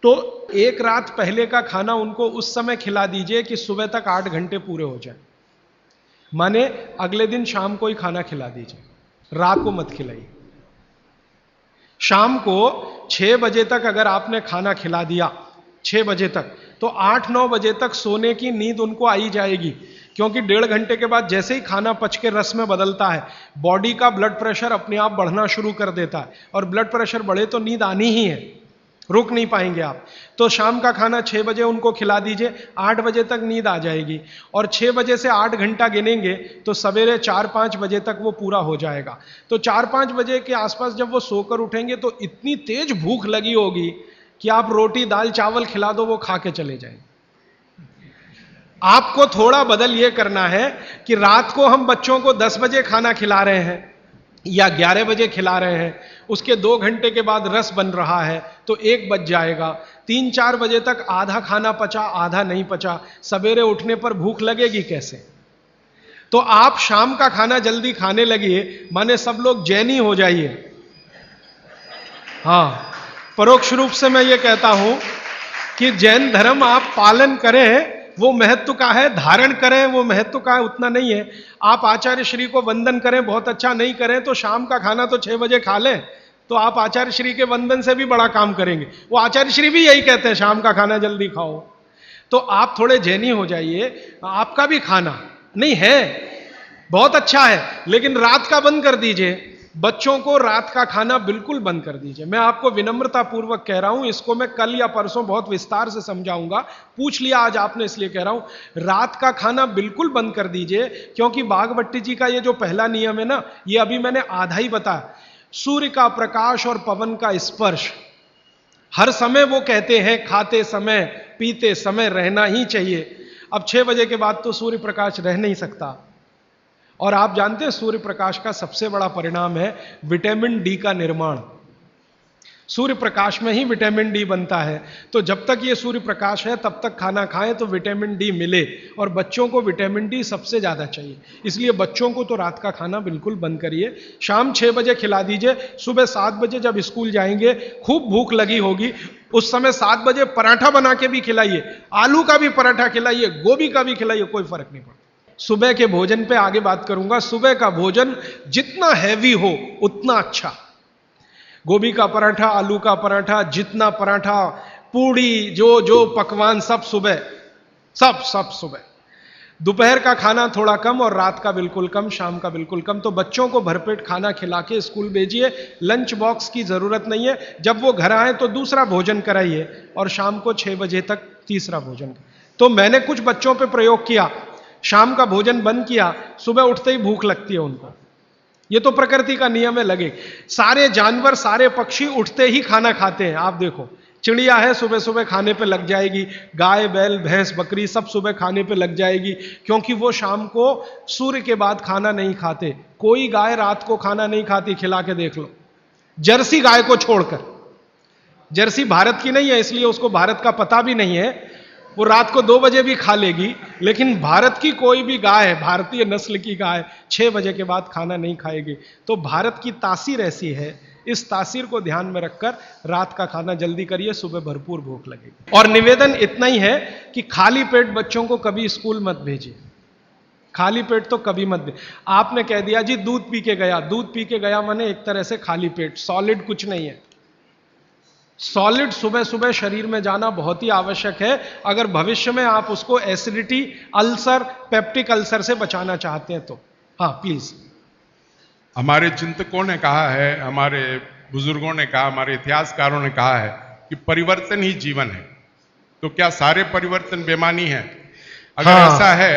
Speaker 2: तो एक रात पहले का खाना उनको उस समय खिला दीजिए कि सुबह तक 8 घंटे पूरे हो जाए। माने अगले दिन शाम को ही खाना खिला दीजिए, रात को मत खिलाइए। शाम को 6 बजे तक अगर आपने खाना खिला दिया, 6 बजे तक, तो 8-9 बजे तक सोने की नींद उनको आई जाएगी, क्योंकि 1.5 घंटे के बाद जैसे ही खाना पच के रस में बदलता है, बॉडी का ब्लड प्रेशर अपने आप बढ़ना शुरू कर देता है, और ब्लड प्रेशर बढ़े तो नींद आनी ही है, रुक नहीं पाएंगे आप। तो शाम का खाना 6 बजे उनको खिला दीजिए, 8 बजे तक नींद आ जाएगी, और 6 बजे से 8 घंटा गिनेंगे तो सवेरे 4-5 बजे तक वो पूरा हो जाएगा। तो 4-5 बजे के आसपास जब वो सोकर उठेंगे तो इतनी तेज भूख लगी होगी कि आप रोटी दाल चावल खिला दो, वो खा के चले जाएंगे। आपको थोड़ा बदल ये करना है कि रात को हम बच्चों को 10 बजे खाना खिला रहे हैं या 11 बजे खिला रहे हैं, उसके 2 घंटे के बाद रस बन रहा है तो 1 बज जाएगा। 3-4 बजे तक आधा खाना पचा, आधा नहीं पचा, सवेरे उठने पर भूख लगेगी कैसे? तो आप शाम का खाना जल्दी खाने लगिए, माने सब लोग जैनी हो जाइए। हाँ, परोक्ष रूप से मैं ये कहता हूं कि जैन धर्म आप पालन करें, वो महत्व का है, धारण करें वो महत्व का है, उतना नहीं है। आप आचार्य श्री को वंदन करें, बहुत अच्छा, नहीं करें तो शाम का खाना तो 6 बजे खा लें, तो आप आचार्य श्री के वंदन से भी बड़ा काम करेंगे। वो आचार्य श्री भी यही कहते हैं, शाम का खाना जल्दी खाओ। तो आप थोड़े जैनी हो जाइए। आपका भी खाना नहीं है, बहुत अच्छा है, लेकिन रात का बंद कर दीजिए, बच्चों को रात का खाना बिल्कुल बंद कर दीजिए। मैं आपको विनम्रता पूर्वक कह रहा हूं, इसको मैं कल या परसों बहुत विस्तार से समझाऊंगा, पूछ लिया आज आपने इसलिए कह रहा हूं। रात का खाना बिल्कुल बंद कर दीजिए, क्योंकि बागभट्टी जी का ये जो पहला नियम है ना, ये अभी मैंने आधा ही बताया। सूर्य का प्रकाश और पवन का स्पर्श हर समय वो कहते हैं खाते समय पीते समय रहना ही चाहिए। अब 6 बजे के बाद तो सूर्य प्रकाश रह नहीं सकता, और आप जानते हैं सूर्य प्रकाश का सबसे बड़ा परिणाम है विटामिन डी का निर्माण। सूर्य प्रकाश में ही विटामिन डी बनता है, तो जब तक ये सूर्य प्रकाश है तब तक खाना खाएं तो विटामिन डी मिले, और बच्चों को विटामिन डी सबसे ज्यादा चाहिए। इसलिए बच्चों को तो रात का खाना बिल्कुल बंद करिए, शाम 6 बजे खिला दीजिए। सुबह 7 बजे जब स्कूल जाएंगे, खूब भूख लगी होगी, उस समय 7 बजे पराठा बना के भी खिलाइए, आलू का भी पराठा खिलाइए, गोभी का भी खिलाइए, कोई फर्क नहीं पड़ता। सुबह के भोजन पे आगे बात करूंगा। सुबह का भोजन जितना हैवी हो उतना अच्छा। गोभी का पराठा, आलू का पराठा, जितना पराठा, पूड़ी, जो पकवान सब सुबह, सब सुबह। दोपहर का खाना थोड़ा कम और रात का बिल्कुल कम, शाम का बिल्कुल कम। तो बच्चों को भरपेट खाना खिला के स्कूल भेजिए। लंच बॉक्स की जरूरत नहीं है। जब वो घर आए तो दूसरा भोजन कराइए, और शाम को 6 बजे तक तीसरा भोजन। तो मैंने कुछ बच्चों पे प्रयोग किया, शाम का भोजन बंद किया, सुबह उठते ही भूख लगती है उनको। ये तो प्रकृति का नियम है, लगे। सारे जानवर, सारे पक्षी उठते ही खाना खाते हैं। आप देखो, चिड़िया है सुबह सुबह खाने पे लग जाएगी, गाय बैल भैंस बकरी सब सुबह खाने पे लग जाएगी, क्योंकि वो शाम को सूर्य के बाद खाना नहीं खाते। कोई गाय रात को खाना नहीं खाती, खिला के देख लो, जर्सी गाय को छोड़कर। जर्सी भारत की नहीं है, इसलिए उसको भारत का पता भी नहीं है, वो रात को 2 बजे भी खा लेगी। लेकिन भारत की कोई भी गाय, भारतीय नस्ल की गाय 6 बजे के बाद खाना नहीं खाएगी। तो भारत की तासीर ऐसी है, इस तासीर को ध्यान में रखकर रात का खाना जल्दी करिए, सुबह भरपूर भूख लगेगी। और निवेदन इतना ही है कि खाली पेट बच्चों को कभी स्कूल मत भेजिए। खाली पेट तो कभी मत भेजिए। आपने कह दिया जी दूध पी के गया, दूध पी के गया माने एक तरह से खाली पेट, सॉलिड कुछ नहीं है। सॉलिड सुबह सुबह शरीर में जाना बहुत ही आवश्यक है, अगर भविष्य में आप उसको एसिडिटी, अल्सर, पेप्टिक अल्सर से बचाना चाहते हैं तो। हाँ प्लीज।
Speaker 1: हमारे चिंतकों ने कहा है, हमारे बुजुर्गों ने कहा, हमारे इतिहासकारों ने कहा है कि परिवर्तन ही जीवन है। तो क्या सारे परिवर्तन बेमानी है? अगर ऐसा है,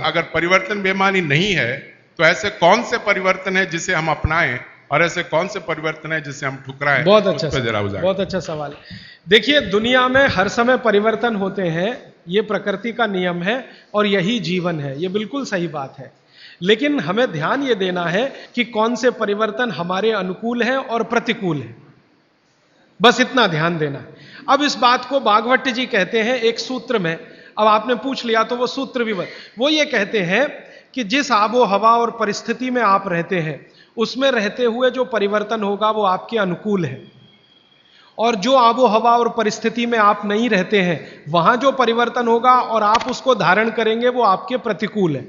Speaker 1: अगर परिवर्तन बेमानी नहीं है, तो ऐसे कौन से परिवर्तन है जिसे हम अपनाएं, और ऐसे कौन से परिवर्तन है जिसे हम ठुकराएं?
Speaker 2: बहुत अच्छा सवाल, बहुत अच्छा सवाल है। देखिए, दुनिया में हर समय परिवर्तन होते हैं, ये प्रकृति का नियम है और यही जीवन है, ये बिल्कुल सही बात है। लेकिन हमें ध्यान ये देना है कि कौन से परिवर्तन हमारे अनुकूल हैं और प्रतिकूल हैं, बस इतना ध्यान देना है। अब इस बात को बागभट्टी जी कहते हैं एक सूत्र में, अब आपने पूछ लिया तो वो सूत्र भी वो ये कहते हैं कि जिस आबो हवा और परिस्थिति में आप रहते हैं, उसमें रहते हुए जो परिवर्तन होगा वो आपके अनुकूल है, और जो आबो हवा और परिस्थिति में आप नहीं रहते हैं, वहां जो परिवर्तन होगा और आप उसको धारण करेंगे वो आपके प्रतिकूल है।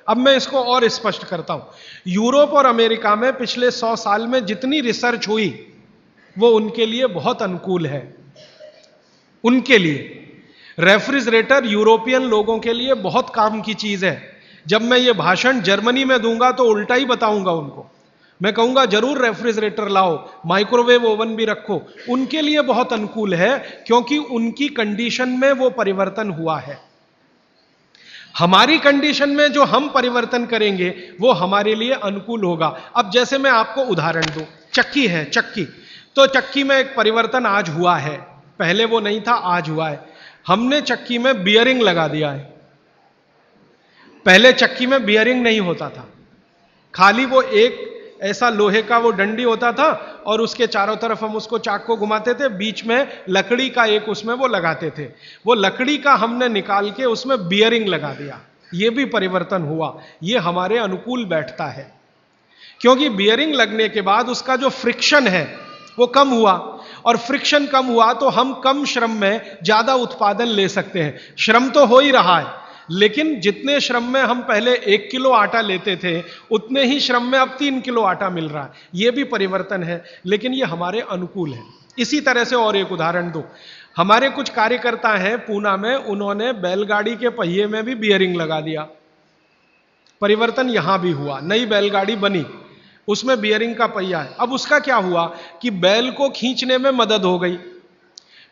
Speaker 2: अब मैं इसको और स्पष्ट करता हूं। यूरोप और अमेरिका में पिछले 100 साल में जितनी रिसर्च हुई वो उनके लिए बहुत अनुकूल है। उनके लिए रेफ्रिजरेटर यूरोपियन लोगों के लिए बहुत काम की चीज है। जब मैं ये भाषण जर्मनी में दूंगा तो उल्टा ही बताऊंगा उनको। मैं कहूंगा जरूर रेफ्रिजरेटर लाओ, माइक्रोवेव ओवन भी रखो। उनके लिए बहुत अनुकूल है, क्योंकि उनकी कंडीशन में वो परिवर्तन हुआ है। हमारी कंडीशन में जो हम परिवर्तन करेंगे वो हमारे लिए अनुकूल होगा। अब जैसे मैं आपको उदाहरण दूं, चक्की है, चक्की, तो चक्की में एक परिवर्तन आज हुआ है, पहले वो नहीं था, आज हुआ है। हमने चक्की में बियरिंग लगा दिया है। पहले चक्की में बियरिंग नहीं होता था, खाली वो एक ऐसा लोहे का वो डंडी होता था और उसके चारों तरफ हम उसको चाक को घुमाते थे, बीच में लकड़ी का एक उसमें वो लगाते थे। वो लकड़ी का हमने निकाल के उसमें बियरिंग लगा दिया, ये भी परिवर्तन हुआ। ये हमारे अनुकूल बैठता है, क्योंकि बियरिंग लगने के बाद उसका जो फ्रिक्शन है वो कम हुआ, और फ्रिक्शन कम हुआ तो हम कम श्रम में ज्यादा उत्पादन ले सकते हैं। श्रम तो हो ही रहा है, लेकिन जितने श्रम में हम पहले 1 किलो आटा लेते थे, उतने ही श्रम में अब 3 किलो आटा मिल रहा है। यह भी परिवर्तन है, लेकिन यह हमारे अनुकूल है। इसी तरह से और एक उदाहरण दो, हमारे कुछ कार्यकर्ता हैं पूना में, उन्होंने बैलगाड़ी के पहिए में भी बियरिंग लगा दिया। परिवर्तन यहां भी हुआ, नई बैलगाड़ी बनी। उसमें बियरिंग का पहिया है। अब उसका क्या हुआ कि बैल को खींचने में मदद हो गई।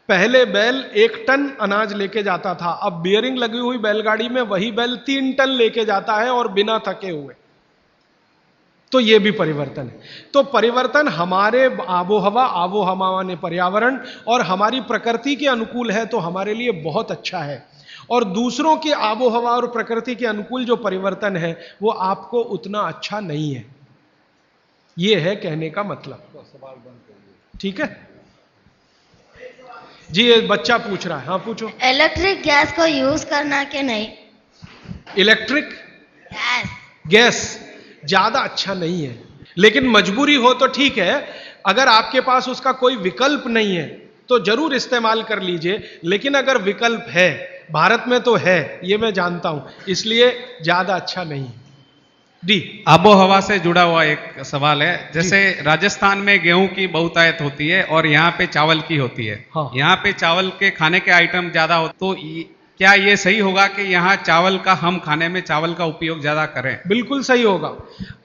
Speaker 2: पहले बैल 1 टन अनाज लेके जाता था, अब बियरिंग लगी हुई बैलगाड़ी में वही बैल 3 टन लेके जाता है और बिना थके हुए। तो ये भी परिवर्तन है। तो परिवर्तन हमारे आबोहवा ने पर्यावरण और हमारी प्रकृति के अनुकूल है तो हमारे लिए बहुत अच्छा है, और दूसरों के आबोहवा और प्रकृति के अनुकूल जो परिवर्तन है वो आपको उतना अच्छा नहीं है। ये है कहने का मतलब। ठीक है जी, ये बच्चा पूछ रहा है। हाँ पूछो।
Speaker 9: इलेक्ट्रिक गैस को यूज करना कि नहीं?
Speaker 2: इलेक्ट्रिक गैस ज्यादा अच्छा नहीं है, लेकिन मजबूरी हो तो ठीक है। अगर आपके पास उसका कोई विकल्प नहीं है तो जरूर इस्तेमाल कर लीजिए, लेकिन अगर विकल्प है, भारत में तो है, ये मैं जानता हूं, इसलिए ज्यादा अच्छा नहीं है। डी
Speaker 5: आबोहवा से जुड़ा हुआ एक सवाल है। जैसे राजस्थान में गेहूं की बहुतायत होती है और यहाँ पे चावल की होती है।
Speaker 2: हाँ।
Speaker 5: यहाँ पे चावल के खाने के आइटम ज्यादा हो, तो क्या ये सही होगा कि यहाँ चावल का, हम खाने में चावल का उपयोग ज्यादा करें?
Speaker 2: बिल्कुल सही होगा।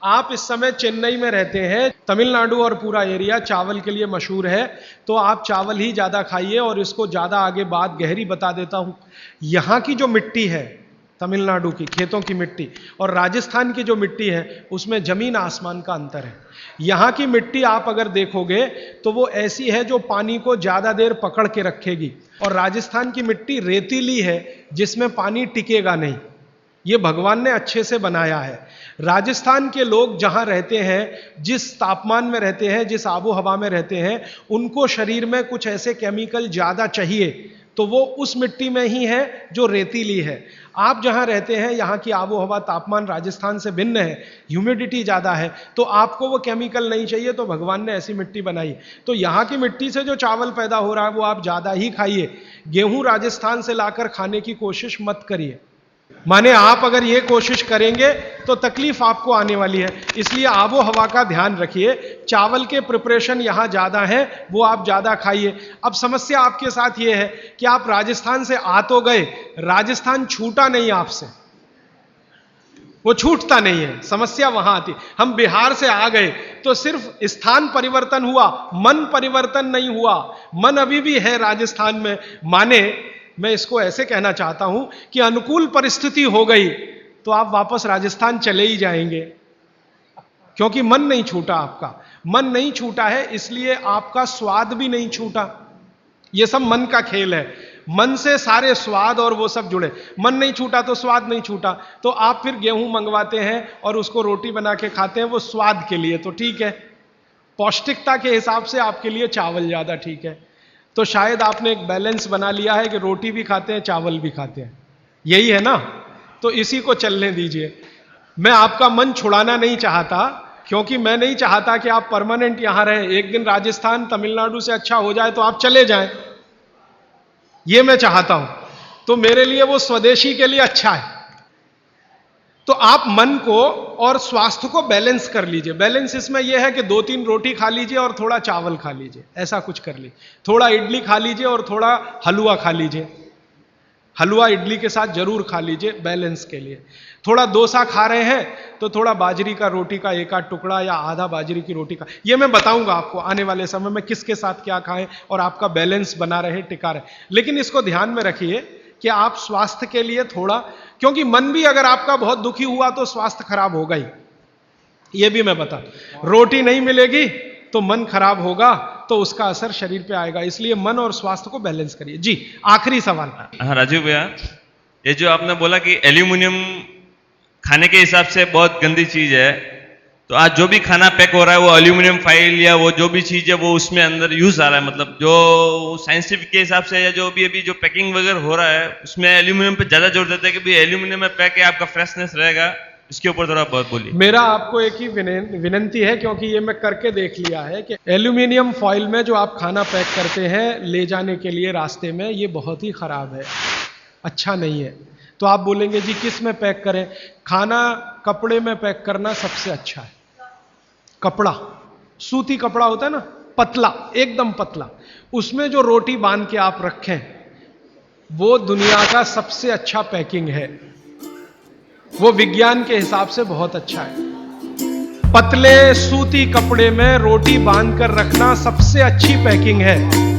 Speaker 2: आप इस समय चेन्नई में रहते हैं, तमिलनाडु और पूरा एरिया चावल के लिए मशहूर है, तो आप चावल ही ज्यादा खाइए। और इसको ज्यादा आगे बात गहरी बता देता हूं। यहाँ की जो मिट्टी है, तमिलनाडु की खेतों की मिट्टी और राजस्थान की जो मिट्टी है, उसमें जमीन आसमान का अंतर है। यहाँ की मिट्टी आप अगर देखोगे तो वो ऐसी है जो पानी को ज्यादा देर पकड़ के रखेगी, और राजस्थान की मिट्टी रेतीली है जिसमें पानी टिकेगा नहीं। ये भगवान ने अच्छे से बनाया है। राजस्थान के लोग जहां रहते हैं, जिस तापमान में रहते हैं, जिस आबो हवा में रहते हैं, उनको शरीर में कुछ ऐसे केमिकल ज्यादा चाहिए, तो वो उस मिट्टी में ही है जो रेतीली है। आप जहां रहते हैं, यहाँ की आबो हवा, तापमान राजस्थान से भिन्न है, ह्यूमिडिटी ज्यादा है, तो आपको वो केमिकल नहीं चाहिए, तो भगवान ने ऐसी मिट्टी बनाई। तो यहाँ की मिट्टी से जो चावल पैदा हो रहा है वो आप ज्यादा ही खाइए। गेहूं राजस्थान से लाकर खाने की कोशिश मत करिए। माने आप अगर ये कोशिश करेंगे तो तकलीफ आपको आने वाली है। इसलिए आबो हवा का ध्यान रखिए। चावल के प्रिपरेशन यहां ज्यादा है, वो आप ज्यादा खाइए। अब समस्या आपके साथ ये है कि आप राजस्थान से आ तो गए, राजस्थान छूटा नहीं आपसे, वो छूटता नहीं है। समस्या वहां आती। हम बिहार से आ गए तो सिर्फ स्थान परिवर्तन हुआ, मन परिवर्तन नहीं हुआ। मन अभी भी है राजस्थान में। माने मैं इसको ऐसे कहना चाहता हूं कि अनुकूल परिस्थिति हो गई तो आप वापस राजस्थान चले ही जाएंगे, क्योंकि मन नहीं छूटा। आपका मन नहीं छूटा है, इसलिए आपका स्वाद भी नहीं छूटा। यह सब मन का खेल है। मन से सारे स्वाद और वो सब जुड़े। मन नहीं छूटा तो स्वाद नहीं छूटा। तो आप फिर गेहूं मंगवाते हैं और उसको रोटी बना के खाते हैं, वो स्वाद के लिए तो ठीक है। पौष्टिकता के हिसाब से आपके लिए चावल ज्यादा ठीक है। तो शायद आपने एक बैलेंस बना लिया है कि रोटी भी खाते हैं, चावल भी खाते हैं, यही है ना? तो इसी को चलने दीजिए। मैं आपका मन छुड़ाना नहीं चाहता, क्योंकि मैं नहीं चाहता कि आप परमानेंट यहां रहें। एक दिन राजस्थान तमिलनाडु से अच्छा हो जाए तो आप चले जाएं, ये मैं चाहता हूं। तो मेरे लिए वो स्वदेशी के लिए अच्छा है। तो आप मन को और स्वास्थ्य को बैलेंस कर लीजिए। बैलेंस इसमें यह है कि 2-3 रोटी खा लीजिए और थोड़ा चावल खा लीजिए, ऐसा कुछ कर लीजिए। थोड़ा इडली खा लीजिए और थोड़ा हलवा खा लीजिए। हलवा इडली के साथ जरूर खा लीजिए बैलेंस के लिए। थोड़ा डोसा खा रहे हैं तो थोड़ा बाजरी का रोटी का 1-8 टुकड़ा या आधा बाजरी की रोटी का। ये मैं बताऊंगा आपको आने वाले समय में किसके साथ क्या खाएं और आपका बैलेंस बना रहे, टिका रहे। लेकिन इसको ध्यान में रखिए कि आप स्वास्थ्य के लिए थोड़ा, क्योंकि मन भी अगर आपका बहुत दुखी हुआ तो स्वास्थ्य खराब होगा ही, यह भी मैं बता। रोटी नहीं मिलेगी तो मन खराब होगा, तो उसका असर शरीर पे आएगा। इसलिए मन और स्वास्थ्य को बैलेंस करिए। जी आखिरी सवाल।
Speaker 10: हाँ राजीव भैया, ये जो आपने बोला कि एल्यूमिनियम खाने के हिसाब से बहुत गंदी चीज है, तो आज जो भी खाना पैक हो रहा है वो एल्यूमिनियम फॉइल या वो जो भी चीज है वो उसमें अंदर यूज आ रहा है, मतलब जो साइंटिफिक के हिसाब से या जो भी अभी जो पैकिंग वगैरह हो रहा है उसमें एल्यूमिनियम पे ज्यादा जोर देता है कि भाई एल्यूमिनियम में पैक है, आपका फ्रेशनेस रहेगा। इसके ऊपर थोड़ा बहुत बोलिए।
Speaker 2: मेरा आपको एक ही विनंती है, क्योंकि ये मैं करके देख लिया है कि एल्यूमिनियम फॉइल में जो आप खाना पैक करते हैं ले जाने के लिए रास्ते में, ये बहुत ही खराब है, अच्छा नहीं है। तो आप बोलेंगे जी किस में पैक करें? खाना कपड़े में पैक करना सबसे अच्छा है। कपड़ा, सूती कपड़ा होता है ना, पतला, एकदम पतला, उसमें जो रोटी बांध के आप रखें, वो दुनिया का सबसे अच्छा पैकिंग है। वो विज्ञान के हिसाब से बहुत अच्छा है। पतले सूती कपड़े में रोटी बांध कर रखना सबसे अच्छी पैकिंग है।